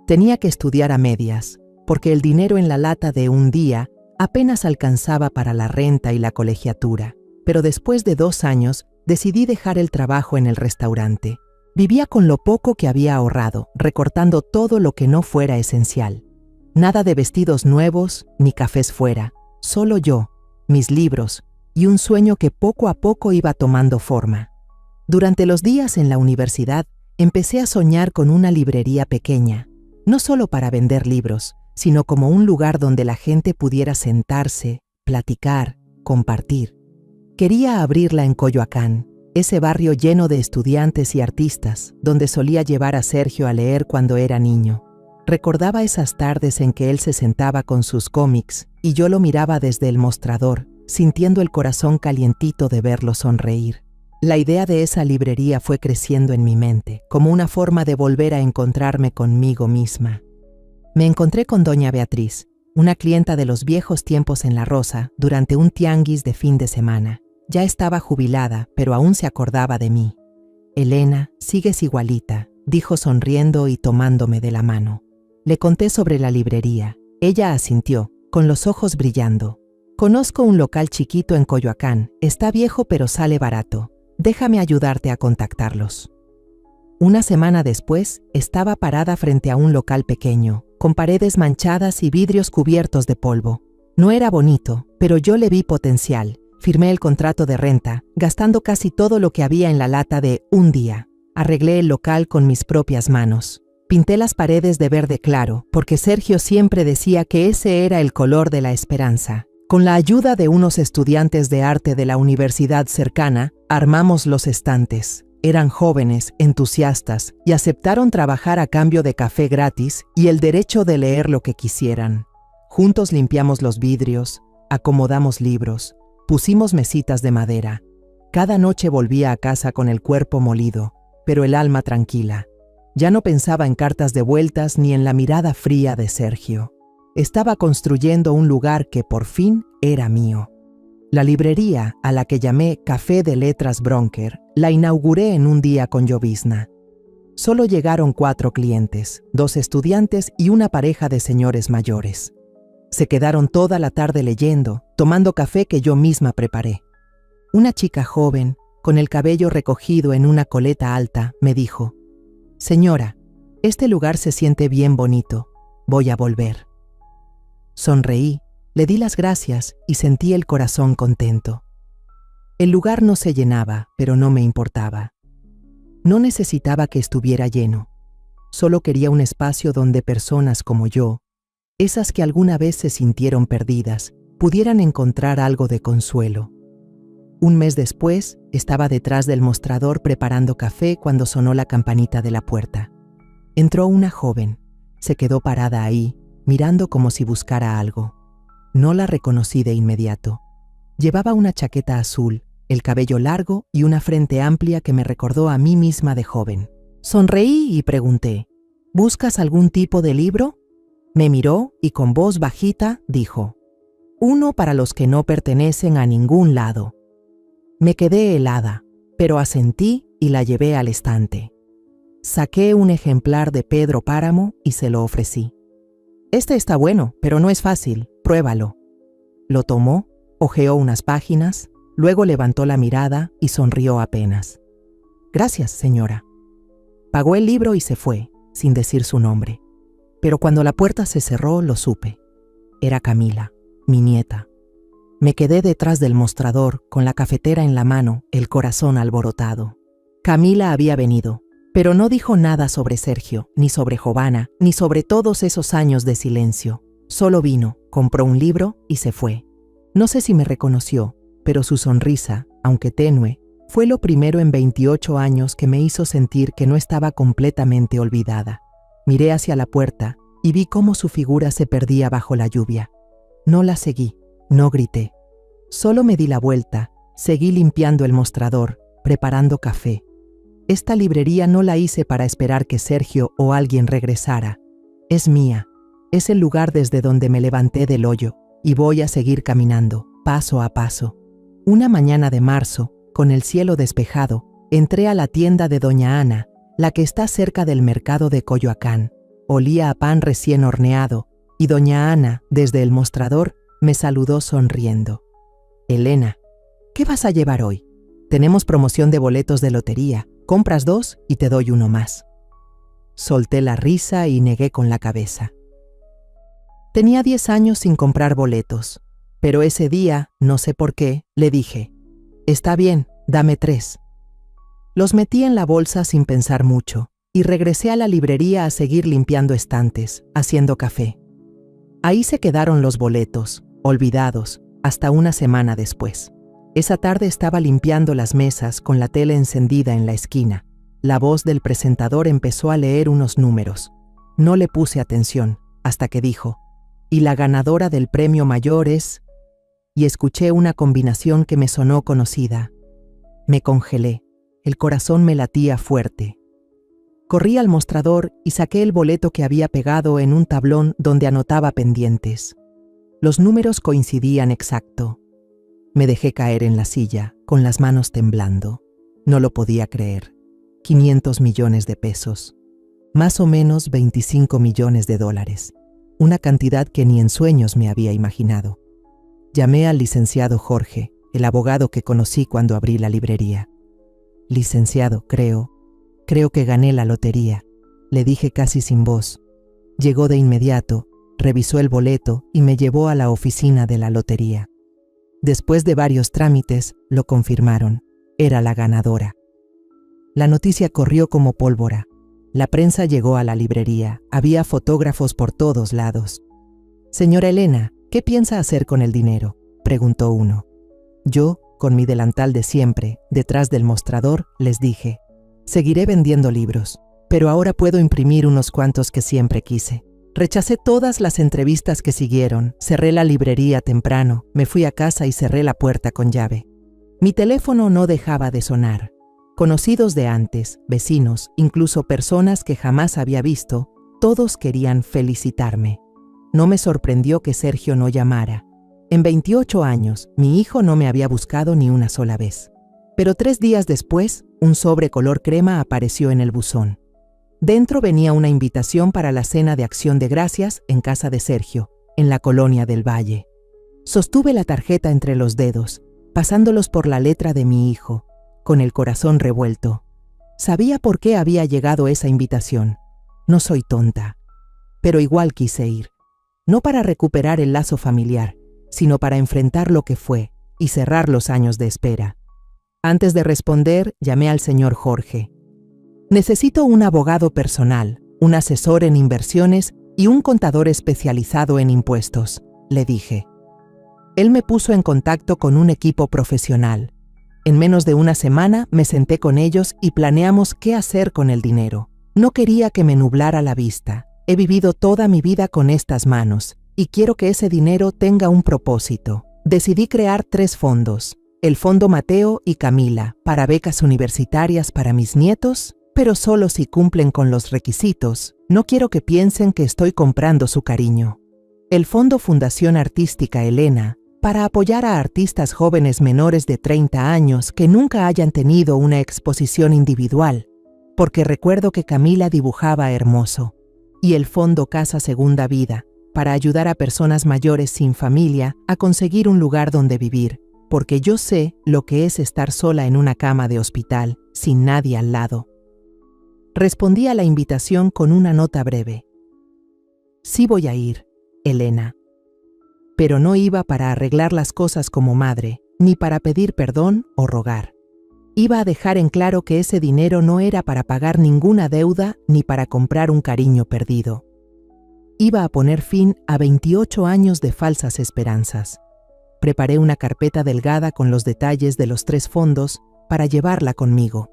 Tenía que estudiar a medias, porque el dinero en la lata de un día apenas alcanzaba para la renta y la colegiatura. Pero después de 2 años, decidí dejar el trabajo en el restaurante. Vivía con lo poco que había ahorrado, recortando todo lo que no fuera esencial. Nada de vestidos nuevos ni cafés fuera, solo yo, mis libros y un sueño que poco a poco iba tomando forma. Durante los días en la universidad, empecé a soñar con una librería pequeña, no solo para vender libros, sino como un lugar donde la gente pudiera sentarse, platicar, compartir. Quería abrirla en Coyoacán, ese barrio lleno de estudiantes y artistas, donde solía llevar a Sergio a leer cuando era niño. Recordaba esas tardes en que él se sentaba con sus cómics y yo lo miraba desde el mostrador, sintiendo el corazón calientito de verlo sonreír. La idea de esa librería fue creciendo en mi mente, como una forma de volver a encontrarme conmigo misma. Me encontré con doña Beatriz, una clienta de los viejos tiempos en La Rosa, durante un tianguis de fin de semana. Ya estaba jubilada, pero aún se acordaba de mí. «Elena, sigues igualita», dijo sonriendo y tomándome de la mano. Le conté sobre la librería. Ella asintió, con los ojos brillando. «Conozco un local chiquito en Coyoacán. Está viejo pero sale barato. Déjame ayudarte a contactarlos». Una semana después, estaba parada frente a un local pequeño, con paredes manchadas y vidrios cubiertos de polvo. No era bonito, pero yo le vi potencial. Firmé el contrato de renta, gastando casi todo lo que había en la lata de un día. Arreglé el local con mis propias manos. Pinté las paredes de verde claro, porque Sergio siempre decía que ese era el color de la esperanza. Con la ayuda de unos estudiantes de arte de la universidad cercana, armamos los estantes. Eran jóvenes, entusiastas, y aceptaron trabajar a cambio de café gratis y el derecho de leer lo que quisieran. Juntos limpiamos los vidrios, acomodamos libros, pusimos mesitas de madera. Cada noche volvía a casa con el cuerpo molido, pero el alma tranquila. Ya no pensaba en cartas devueltas ni en la mirada fría de Sergio. Estaba construyendo un lugar que por fin era mío. La librería, a la que llamé Café de Letras Bronker, la inauguré en un día con llovizna. Solo llegaron 4 clientes, 2 estudiantes y una pareja de señores mayores. Se quedaron toda la tarde leyendo, tomando café que yo misma preparé. Una chica joven, con el cabello recogido en una coleta alta, me dijo: «Señora, este lugar se siente bien bonito. Voy a volver». Sonreí, le di las gracias y sentí el corazón contento. El lugar no se llenaba, pero no me importaba. No necesitaba que estuviera lleno. Solo quería un espacio donde personas como yo, esas que alguna vez se sintieron perdidas, pudieran encontrar algo de consuelo. Un mes después, estaba detrás del mostrador preparando café cuando sonó la campanita de la puerta. Entró una joven. Se quedó parada ahí, mirando como si buscara algo. No la reconocí de inmediato. Llevaba una chaqueta azul, el cabello largo y una frente amplia que me recordó a mí misma de joven. Sonreí y pregunté: «¿Buscas algún tipo de libro?». Me miró y con voz bajita dijo: «Uno para los que no pertenecen a ningún lado». Me quedé helada, pero asentí y la llevé al estante. Saqué un ejemplar de Pedro Páramo y se lo ofrecí. «Este está bueno, pero no es fácil, pruébalo». Lo tomó, hojeó unas páginas, luego levantó la mirada y sonrió apenas. «Gracias, señora». Pagó el libro y se fue, sin decir su nombre. Pero cuando la puerta se cerró, lo supe. Era Camila, mi nieta. Me quedé detrás del mostrador, con la cafetera en la mano, el corazón alborotado. Camila había venido, pero no dijo nada sobre Sergio, ni sobre Jovana, ni sobre todos esos años de silencio. Solo vino, compró un libro y se fue. No sé si me reconoció, pero su sonrisa, aunque tenue, fue lo primero en 28 años que me hizo sentir que no estaba completamente olvidada. Miré hacia la puerta y vi cómo su figura se perdía bajo la lluvia. No la seguí, no grité. Solo me di la vuelta, seguí limpiando el mostrador, preparando café. Esta librería no la hice para esperar que Sergio o alguien regresara. Es mía, es el lugar desde donde me levanté del hoyo y voy a seguir caminando, paso a paso. Una mañana de marzo, con el cielo despejado, entré a la tienda de Doña Ana, la que está cerca del mercado de Coyoacán. Olía a pan recién horneado y Doña Ana, desde el mostrador, me saludó sonriendo. «Elena, ¿qué vas a llevar hoy? Tenemos promoción de boletos de lotería. Compras 2 y te doy uno más». Solté la risa y negué con la cabeza. Tenía 10 años sin comprar boletos, pero ese día, no sé por qué, le dije: «Está bien, dame 3». Los metí en la bolsa sin pensar mucho y regresé a la librería a seguir limpiando estantes, haciendo café. Ahí se quedaron los boletos, olvidados, hasta una semana después. Esa tarde estaba limpiando las mesas con la tele encendida en la esquina. La voz del presentador empezó a leer unos números. No le puse atención, hasta que dijo: «Y la ganadora del premio mayor es…», y escuché una combinación que me sonó conocida. Me congelé, el corazón me latía fuerte. Corrí al mostrador y saqué el boleto que había pegado en un tablón donde anotaba pendientes. Los números coincidían exacto. Me dejé caer en la silla, con las manos temblando. No lo podía creer. 500 millones de pesos. Más o menos 25 millones de dólares. Una cantidad que ni en sueños me había imaginado. Llamé al licenciado Jorge, el abogado que conocí cuando abrí la librería. «Licenciado, creo que gané la lotería», le dije casi sin voz. Llegó de inmediato, revisó el boleto y me llevó a la oficina de la lotería. Después de varios trámites, lo confirmaron. Era la ganadora. La noticia corrió como pólvora. La prensa llegó a la librería. Había fotógrafos por todos lados. «Señora Elena, ¿qué piensa hacer con el dinero?», preguntó uno. Yo, con mi delantal de siempre, detrás del mostrador, les dije: «Seguiré vendiendo libros, pero ahora puedo imprimir unos cuantos que siempre quise». Rechacé todas las entrevistas que siguieron, cerré la librería temprano, me fui a casa y cerré la puerta con llave. Mi teléfono no dejaba de sonar. Conocidos de antes, vecinos, incluso personas que jamás había visto, todos querían felicitarme. No me sorprendió que Sergio no llamara. En 28 años, mi hijo no me había buscado ni una sola vez. Pero 3 días después, un sobre color crema apareció en el buzón. Dentro venía una invitación para la cena de Acción de Gracias en casa de Sergio, en la Colonia del Valle. Sostuve la tarjeta entre los dedos, pasándolos por la letra de mi hijo, con el corazón revuelto. Sabía por qué había llegado esa invitación. No soy tonta. Pero igual quise ir. No para recuperar el lazo familiar, sino para enfrentar lo que fue y cerrar los años de espera. Antes de responder, llamé al señor Jorge. «Necesito un abogado personal, un asesor en inversiones y un contador especializado en impuestos», le dije. Él me puso en contacto con un equipo profesional. En menos de una semana me senté con ellos y planeamos qué hacer con el dinero. No quería que me nublara la vista. He vivido toda mi vida con estas manos y quiero que ese dinero tenga un propósito. Decidí crear 3 fondos. El Fondo Mateo y Camila, para becas universitarias para mis nietos, pero solo si cumplen con los requisitos. No quiero que piensen que estoy comprando su cariño. El Fondo Fundación Artística Elena, para apoyar a artistas jóvenes menores de 30 años que nunca hayan tenido una exposición individual, porque recuerdo que Camila dibujaba hermoso. Y el Fondo Casa Segunda Vida, para ayudar a personas mayores sin familia a conseguir un lugar donde vivir, porque yo sé lo que es estar sola en una cama de hospital, sin nadie al lado. Respondí a la invitación con una nota breve. «Sí voy a ir, Elena». Pero no iba para arreglar las cosas como madre, ni para pedir perdón o rogar. Iba a dejar en claro que ese dinero no era para pagar ninguna deuda ni para comprar un cariño perdido. Iba a poner fin a 28 años de falsas esperanzas. Preparé una carpeta delgada con los detalles de los 3 fondos para llevarla conmigo.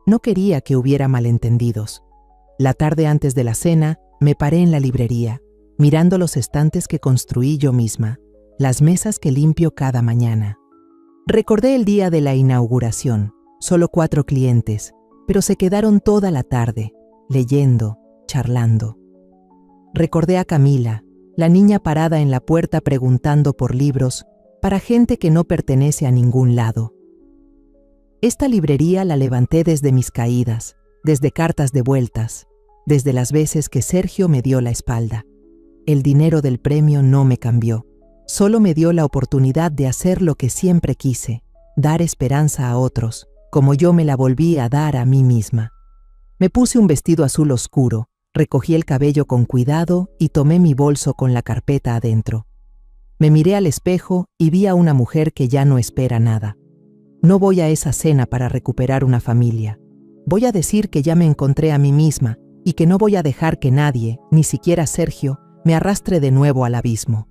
No quería que hubiera malentendidos. La tarde antes de la cena, me paré en la librería, mirando los estantes que construí yo misma, las mesas que limpio cada mañana. Recordé el día de la inauguración, solo 4 clientes, pero se quedaron toda la tarde, leyendo, charlando. Recordé a Camila, la niña parada en la puerta preguntando por libros para gente que no pertenece a ningún lado. Esta librería la levanté desde mis caídas, desde cartas devueltas, desde las veces que Sergio me dio la espalda. El dinero del premio no me cambió, solo me dio la oportunidad de hacer lo que siempre quise, dar esperanza a otros, como yo me la volví a dar a mí misma. Me puse un vestido azul oscuro, recogí el cabello con cuidado y tomé mi bolso con la carpeta adentro. Me miré al espejo y vi a una mujer que ya no espera nada. No voy a esa cena para recuperar una familia. Voy a decir que ya me encontré a mí misma y que no voy a dejar que nadie, ni siquiera Sergio, me arrastre de nuevo al abismo.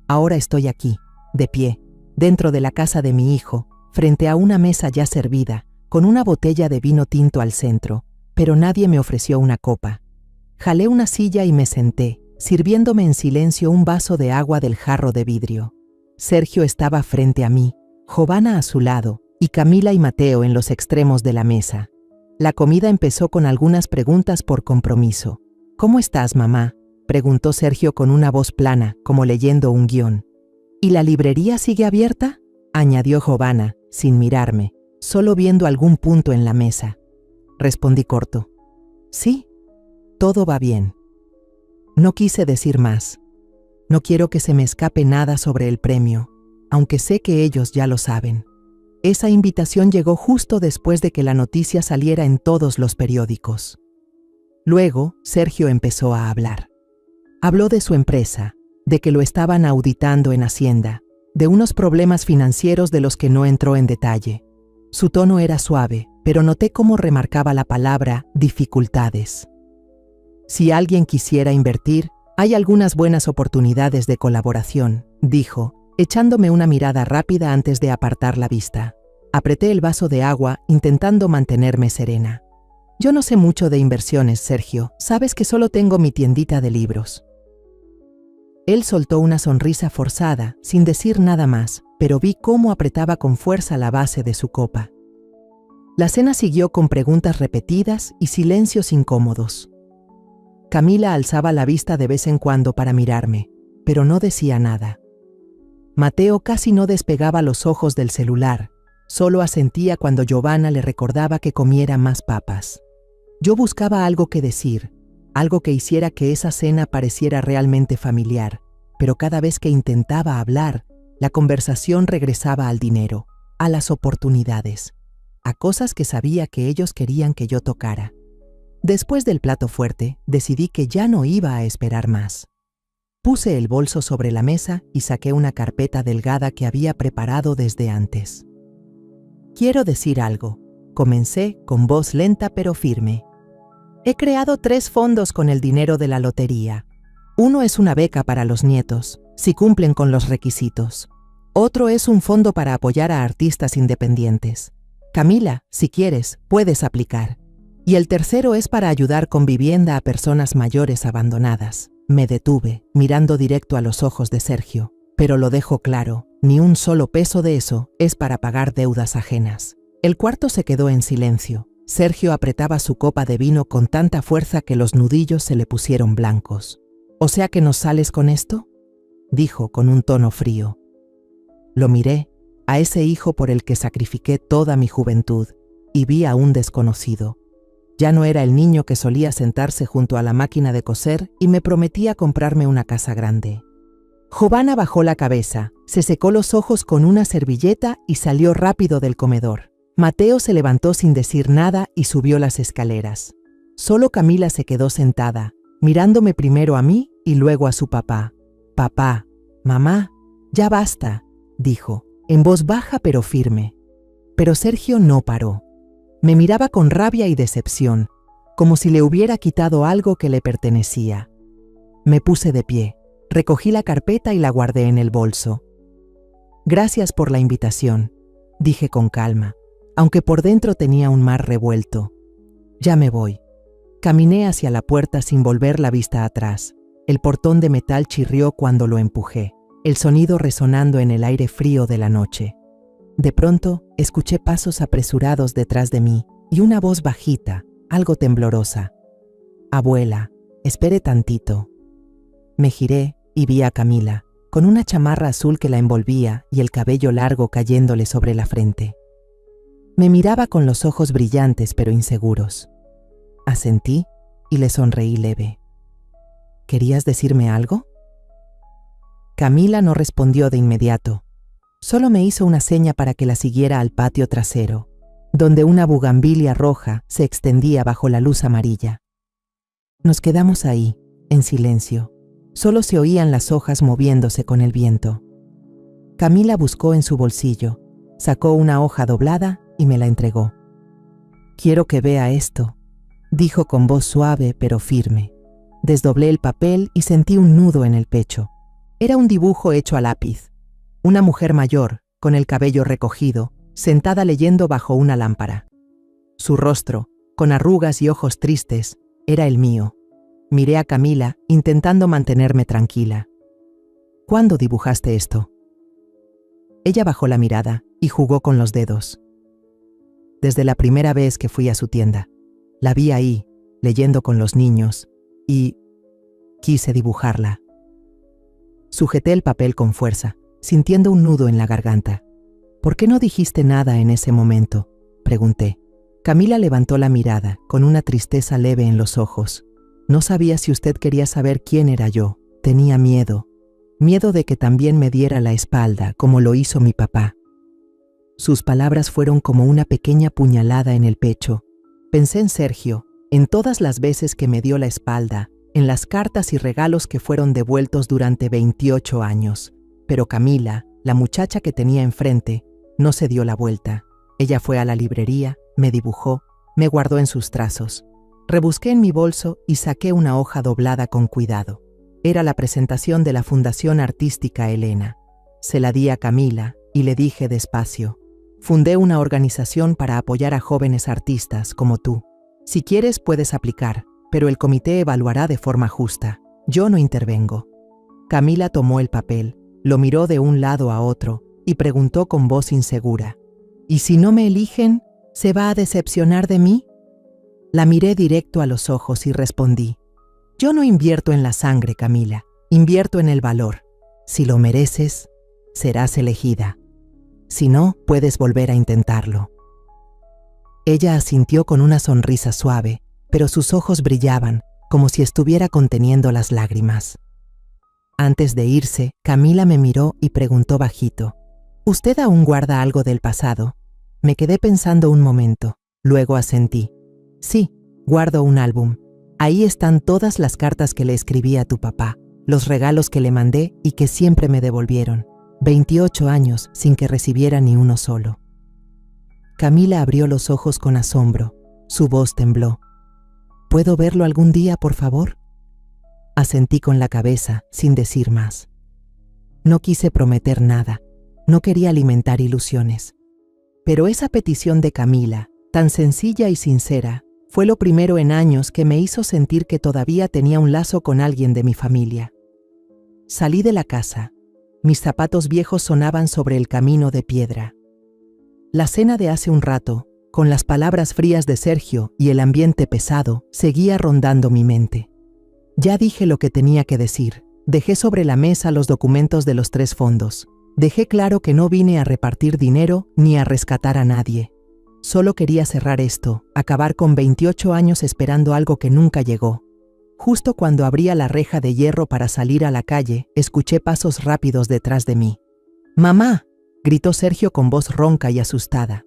Ahora estoy aquí, de pie, dentro de la casa de mi hijo, frente a una mesa ya servida, con una botella de vino tinto al centro, pero nadie me ofreció una copa. Jalé una silla y me senté, sirviéndome en silencio un vaso de agua del jarro de vidrio. Sergio estaba frente a mí, Jovana a su lado, y Camila y Mateo en los extremos de la mesa. La comida empezó con algunas preguntas por compromiso. «¿Cómo estás, mamá?», preguntó Sergio con una voz plana, como leyendo un guión. «¿Y la librería sigue abierta?», añadió Jovana, sin mirarme, solo viendo algún punto en la mesa. Respondí corto. «Sí, todo va bien». No quise decir más. No quiero que se me escape nada sobre el premio, aunque sé que ellos ya lo saben. Esa invitación llegó justo después de que la noticia saliera en todos los periódicos. Luego, Sergio empezó a hablar. Habló de su empresa, de que lo estaban auditando en Hacienda, de unos problemas financieros de los que no entró en detalle. Su tono era suave, pero noté cómo remarcaba la palabra dificultades. Si alguien quisiera invertir, hay algunas buenas oportunidades de colaboración, dijo, echándome una mirada rápida antes de apartar la vista. Apreté el vaso de agua, intentando mantenerme serena. Yo no sé mucho de inversiones, Sergio. Sabes que solo tengo mi tiendita de libros. Él soltó una sonrisa forzada, sin decir nada más, pero vi cómo apretaba con fuerza la base de su copa. La cena siguió con preguntas repetidas y silencios incómodos. Camila alzaba la vista de vez en cuando para mirarme, pero no decía nada. Mateo casi no despegaba los ojos del celular, solo asentía cuando Giovanna le recordaba que comiera más papas. Yo buscaba algo que decir, algo que hiciera que esa cena pareciera realmente familiar, pero cada vez que intentaba hablar, la conversación regresaba al dinero, a las oportunidades, a cosas que sabía que ellos querían que yo tocara. Después del plato fuerte, decidí que ya no iba a esperar más. Puse el bolso sobre la mesa y saqué una carpeta delgada que había preparado desde antes. Quiero decir algo, comencé con voz lenta pero firme. He creado 3 fondos con el dinero de la lotería. Uno es una beca para los nietos, si cumplen con los requisitos. Otro es un fondo para apoyar a artistas independientes. Camila, si quieres, puedes aplicar. Y el tercero es para ayudar con vivienda a personas mayores abandonadas. Me detuve, mirando directo a los ojos de Sergio, pero lo dejo claro, ni un solo peso de eso es para pagar deudas ajenas. El cuarto se quedó en silencio. Sergio apretaba su copa de vino con tanta fuerza que los nudillos se le pusieron blancos. ¿O sea que nos sales con esto?, dijo con un tono frío. Lo miré, a ese hijo por el que sacrifiqué toda mi juventud, y vi a un desconocido. Ya no era el niño que solía sentarse junto a la máquina de coser y me prometía comprarme una casa grande. Giovanna bajó la cabeza, se secó los ojos con una servilleta y salió rápido del comedor. Mateo se levantó sin decir nada y subió las escaleras. Solo Camila se quedó sentada, mirándome primero a mí y luego a su papá. «Papá, mamá, ya basta», dijo, en voz baja pero firme. Pero Sergio no paró. Me miraba con rabia y decepción, como si le hubiera quitado algo que le pertenecía. Me puse de pie, recogí la carpeta y la guardé en el bolso. «Gracias por la invitación», dije con calma, aunque por dentro tenía un mar revuelto. «Ya me voy». Caminé hacia la puerta sin volver la vista atrás. El portón de metal chirrió cuando lo empujé, el sonido resonando en el aire frío de la noche. De pronto, escuché pasos apresurados detrás de mí y una voz bajita, algo temblorosa. «Abuela, espere tantito». Me giré y vi a Camila, con una chamarra azul que la envolvía y el cabello largo cayéndole sobre la frente. Me miraba con los ojos brillantes pero inseguros. Asentí y le sonreí leve. «¿Querías decirme algo?». Camila no respondió de inmediato. Solo me hizo una seña para que la siguiera al patio trasero, donde una bugambilia roja se extendía bajo la luz amarilla. Nos quedamos ahí, en silencio. Solo se oían las hojas moviéndose con el viento. Camila buscó en su bolsillo, sacó una hoja doblada y me la entregó. «Quiero que vea esto», dijo con voz suave pero firme. Desdoblé el papel y sentí un nudo en el pecho. Era un dibujo hecho a lápiz. Una mujer mayor, con el cabello recogido, sentada leyendo bajo una lámpara. Su rostro, con arrugas y ojos tristes, era el mío. Miré a Camila, intentando mantenerme tranquila. «¿Cuándo dibujaste esto?». Ella bajó la mirada y jugó con los dedos. «Desde la primera vez que fui a su tienda. La vi ahí, leyendo con los niños, y quise dibujarla». Sujeté el papel con fuerza, sintiendo un nudo en la garganta. «¿Por qué no dijiste nada en ese momento?», pregunté. Camila levantó la mirada, con una tristeza leve en los ojos. «No sabía si usted quería saber quién era yo. Tenía miedo. Miedo de que también me diera la espalda, como lo hizo mi papá». Sus palabras fueron como una pequeña puñalada en el pecho. Pensé en Sergio, en todas las veces que me dio la espalda, en las cartas y regalos que fueron devueltos durante 28 años. Pero Camila, la muchacha que tenía enfrente, no se dio la vuelta. Ella fue a la librería, me dibujó, me guardó en sus trazos. Rebusqué en mi bolso y saqué una hoja doblada con cuidado. Era la presentación de la Fundación Artística Elena. Se la di a Camila y le dije despacio: fundé una organización para apoyar a jóvenes artistas como tú. Si quieres puedes aplicar, pero el comité evaluará de forma justa. Yo no intervengo. Camila tomó el papel, lo miró de un lado a otro y preguntó con voz insegura: ¿y si no me eligen, se va a decepcionar de mí? La miré directo a los ojos y respondí: yo no invierto en la sangre, Camila, invierto en el valor. Si lo mereces, serás elegida. Si no, puedes volver a intentarlo. Ella asintió con una sonrisa suave, pero sus ojos brillaban, como si estuviera conteniendo las lágrimas. Antes de irse, Camila me miró y preguntó bajito: ¿usted aún guarda algo del pasado? Me quedé pensando un momento, luego asentí: sí, guardo un álbum. Ahí están todas las cartas que le escribí a tu papá, los regalos que le mandé y que siempre me devolvieron. 28 años sin que recibiera ni uno solo. Camila abrió los ojos con asombro. Su voz tembló. ¿Puedo verlo algún día, por favor? Asentí con la cabeza, sin decir más. No quise prometer nada. No quería alimentar ilusiones. Pero esa petición de Camila, tan sencilla y sincera, fue lo primero en años que me hizo sentir que todavía tenía un lazo con alguien de mi familia. Salí de la casa. Mis zapatos viejos sonaban sobre el camino de piedra. La cena de hace un rato, con las palabras frías de Sergio y el ambiente pesado, seguía rondando mi mente. Ya dije lo que tenía que decir. Dejé sobre la mesa los documentos de los 3 fondos. Dejé claro que no vine a repartir dinero ni a rescatar a nadie. Solo quería cerrar esto, acabar con 28 años esperando algo que nunca llegó. Justo cuando abría la reja de hierro para salir a la calle, escuché pasos rápidos detrás de mí. ¡Mamá!, gritó Sergio con voz ronca y asustada.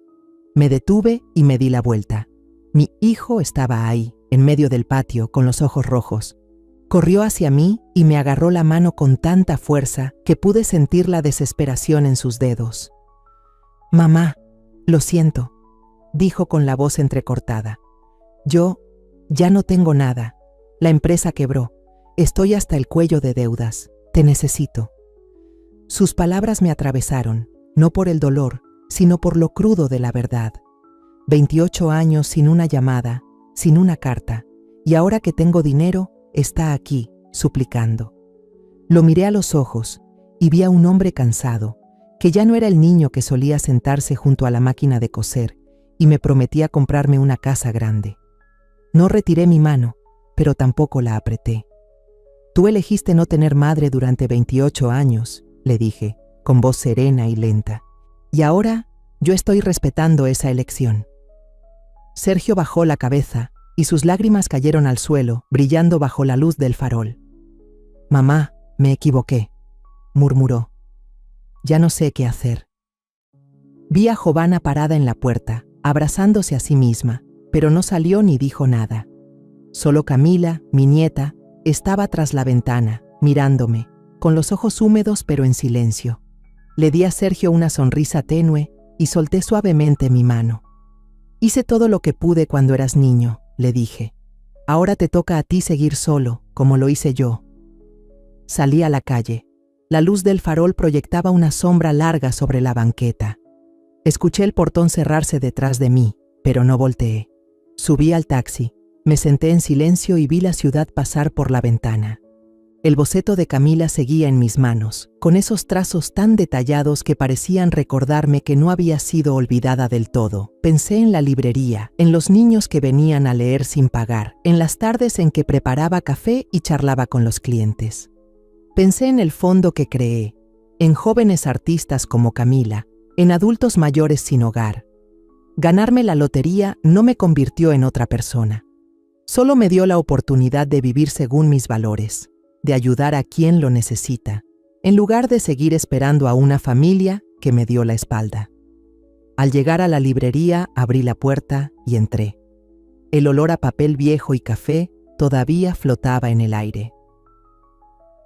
Me detuve y me di la vuelta. Mi hijo estaba ahí, en medio del patio, con los ojos rojos. Corrió hacia mí y me agarró la mano con tanta fuerza que pude sentir la desesperación en sus dedos. «Mamá, lo siento», dijo con la voz entrecortada. «Yo ya no tengo nada. La empresa quebró. Estoy hasta el cuello de deudas. Te necesito». Sus palabras me atravesaron, no por el dolor, sino por lo crudo de la verdad. 28 años sin una llamada, sin una carta, y ahora que tengo dinero, está aquí, suplicando. Lo miré a los ojos y vi a un hombre cansado, que ya no era el niño que solía sentarse junto a la máquina de coser y me prometía comprarme una casa grande. No retiré mi mano, pero tampoco la apreté. «Tú elegiste no tener madre durante 28 años», le dije, con voz serena y lenta. «Y ahora yo estoy respetando esa elección». Sergio bajó la cabeza y sus lágrimas cayeron al suelo, brillando bajo la luz del farol. «Mamá, me equivoqué», murmuró. «Ya no sé qué hacer». Vi a Jovana parada en la puerta, abrazándose a sí misma, pero no salió ni dijo nada. Solo Camila, mi nieta, estaba tras la ventana, mirándome, con los ojos húmedos pero en silencio. Le di a Sergio una sonrisa tenue y solté suavemente mi mano. «Hice todo lo que pude cuando eras niño», le dije. «Ahora te toca a ti seguir solo, como lo hice yo». Salí a la calle. La luz del farol proyectaba una sombra larga sobre la banqueta. Escuché el portón cerrarse detrás de mí, pero no volteé. Subí al taxi, me senté en silencio y vi la ciudad pasar por la ventana. El boceto de Camila seguía en mis manos, con esos trazos tan detallados que parecían recordarme que no había sido olvidada del todo. Pensé en la librería, en los niños que venían a leer sin pagar, en las tardes en que preparaba café y charlaba con los clientes. Pensé en el fondo que creé, en jóvenes artistas como Camila, en adultos mayores sin hogar. Ganarme la lotería no me convirtió en otra persona. Solo me dio la oportunidad de vivir según mis valores, de ayudar a quien lo necesita, en lugar de seguir esperando a una familia que me dio la espalda. Al llegar a la librería, abrí la puerta y entré. El olor a papel viejo y café todavía flotaba en el aire.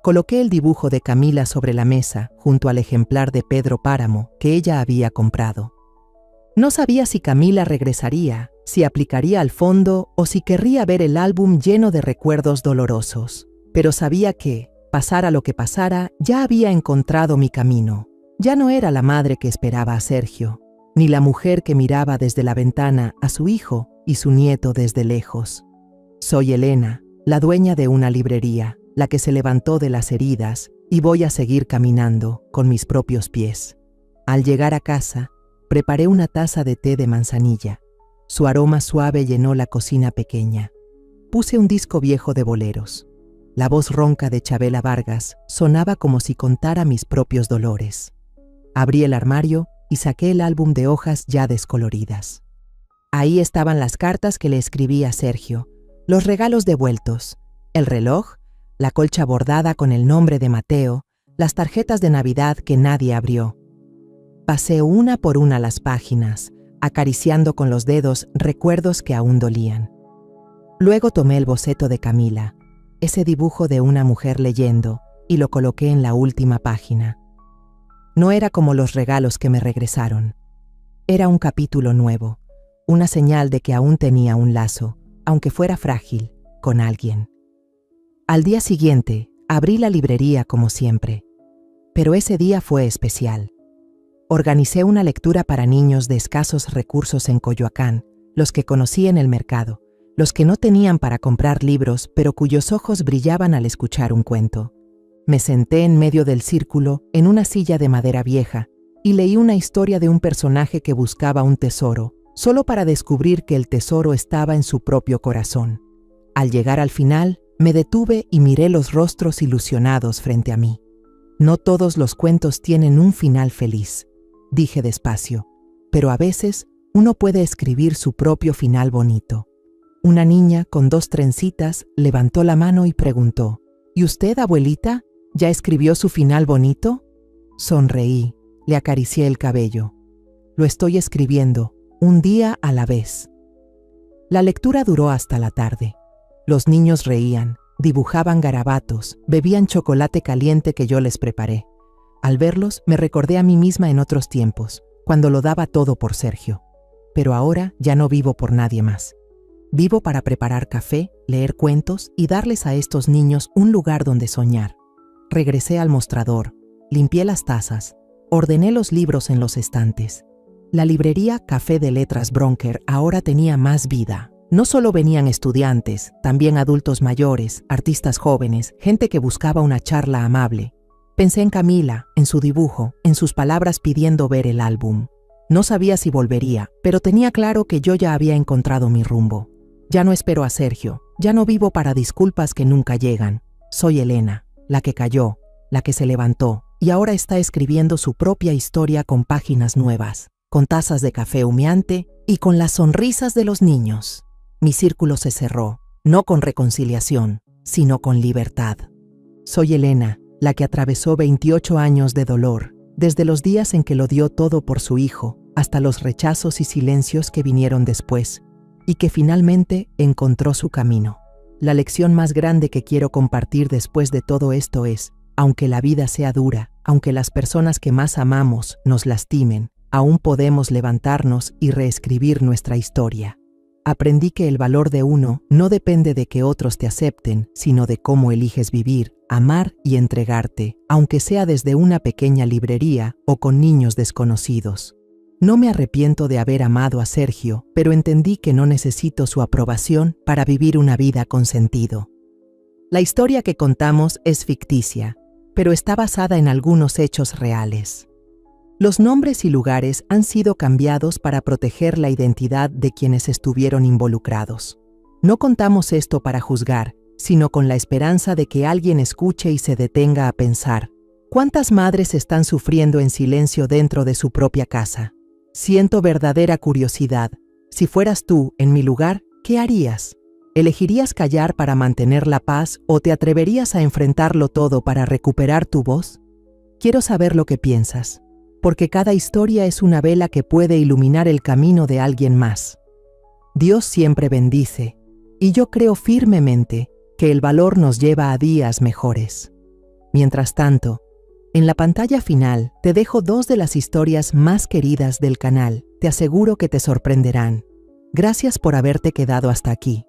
Coloqué el dibujo de Camila sobre la mesa junto al ejemplar de Pedro Páramo que ella había comprado. No sabía si Camila regresaría, si aplicaría al fondo o si querría ver el álbum lleno de recuerdos dolorosos. Pero sabía que, pasara lo que pasara, ya había encontrado mi camino. Ya no era la madre que esperaba a Sergio, ni la mujer que miraba desde la ventana a su hijo y su nieto desde lejos. Soy Elena, la dueña de una librería, la que se levantó de las heridas, y voy a seguir caminando con mis propios pies. Al llegar a casa, preparé una taza de té de manzanilla. Su aroma suave llenó la cocina pequeña. Puse un disco viejo de boleros. La voz ronca de Chabela Vargas sonaba como si contara mis propios dolores. Abrí el armario y saqué el álbum de hojas ya descoloridas. Ahí estaban las cartas que le escribí a Sergio, los regalos devueltos, el reloj, la colcha bordada con el nombre de Mateo, las tarjetas de Navidad que nadie abrió. Pasé una por una las páginas, acariciando con los dedos recuerdos que aún dolían. Luego tomé el boceto de Camila, ese dibujo de una mujer leyendo, y lo coloqué en la última página. No era como los regalos que me regresaron. Era un capítulo nuevo, una señal de que aún tenía un lazo, aunque fuera frágil, con alguien. Al día siguiente, abrí la librería como siempre. Pero ese día fue especial. Organicé una lectura para niños de escasos recursos en Coyoacán, los que conocí en el mercado, los que no tenían para comprar libros, pero cuyos ojos brillaban al escuchar un cuento. Me senté en medio del círculo, en una silla de madera vieja, y leí una historia de un personaje que buscaba un tesoro, solo para descubrir que el tesoro estaba en su propio corazón. Al llegar al final, me detuve y miré los rostros ilusionados frente a mí. No todos los cuentos tienen un final feliz, dije despacio, pero a veces uno puede escribir su propio final bonito. Una niña con 2 trencitas levantó la mano y preguntó: ¿Y usted, abuelita, ya escribió su final bonito? Sonreí, le acaricié el cabello. Lo estoy escribiendo, un día a la vez. La lectura duró hasta la tarde. Los niños reían, dibujaban garabatos, bebían chocolate caliente que yo les preparé. Al verlos, me recordé a mí misma en otros tiempos, cuando lo daba todo por Sergio. Pero ahora ya no vivo por nadie más. Vivo para preparar café, leer cuentos y darles a estos niños un lugar donde soñar. Regresé al mostrador, limpié las tazas, ordené los libros en los estantes. La librería Café de Letras Bronker ahora tenía más vida. No solo venían estudiantes, también adultos mayores, artistas jóvenes, gente que buscaba una charla amable. Pensé en Camila, en su dibujo, en sus palabras pidiendo ver el álbum. No sabía si volvería, pero tenía claro que yo ya había encontrado mi rumbo. Ya no espero a Sergio, ya no vivo para disculpas que nunca llegan. Soy Elena, la que cayó, la que se levantó, y ahora está escribiendo su propia historia con páginas nuevas, con tazas de café humeante y con las sonrisas de los niños. Mi círculo se cerró, no con reconciliación, sino con libertad. Soy Elena, la que atravesó 28 años de dolor, desde los días en que lo dio todo por su hijo, hasta los rechazos y silencios que vinieron después, y que finalmente encontró su camino. La lección más grande que quiero compartir después de todo esto es: aunque la vida sea dura, aunque las personas que más amamos nos lastimen, aún podemos levantarnos y reescribir nuestra historia. Aprendí que el valor de uno no depende de que otros te acepten, sino de cómo eliges vivir, amar y entregarte, aunque sea desde una pequeña librería o con niños desconocidos. No me arrepiento de haber amado a Sergio, pero entendí que no necesito su aprobación para vivir una vida con sentido. La historia que contamos es ficticia, pero está basada en algunos hechos reales. Los nombres y lugares han sido cambiados para proteger la identidad de quienes estuvieron involucrados. No contamos esto para juzgar, sino con la esperanza de que alguien escuche y se detenga a pensar: ¿cuántas madres están sufriendo en silencio dentro de su propia casa? Siento verdadera curiosidad. Si fueras tú en mi lugar, ¿qué harías? ¿Elegirías callar para mantener la paz o te atreverías a enfrentarlo todo para recuperar tu voz? Quiero saber lo que piensas, porque cada historia es una vela que puede iluminar el camino de alguien más. Dios siempre bendice, y yo creo firmemente que el valor nos lleva a días mejores. Mientras tanto, En la pantalla final te dejo 2 de las historias más queridas del canal. Te aseguro que te sorprenderán. Gracias por haberte quedado hasta aquí.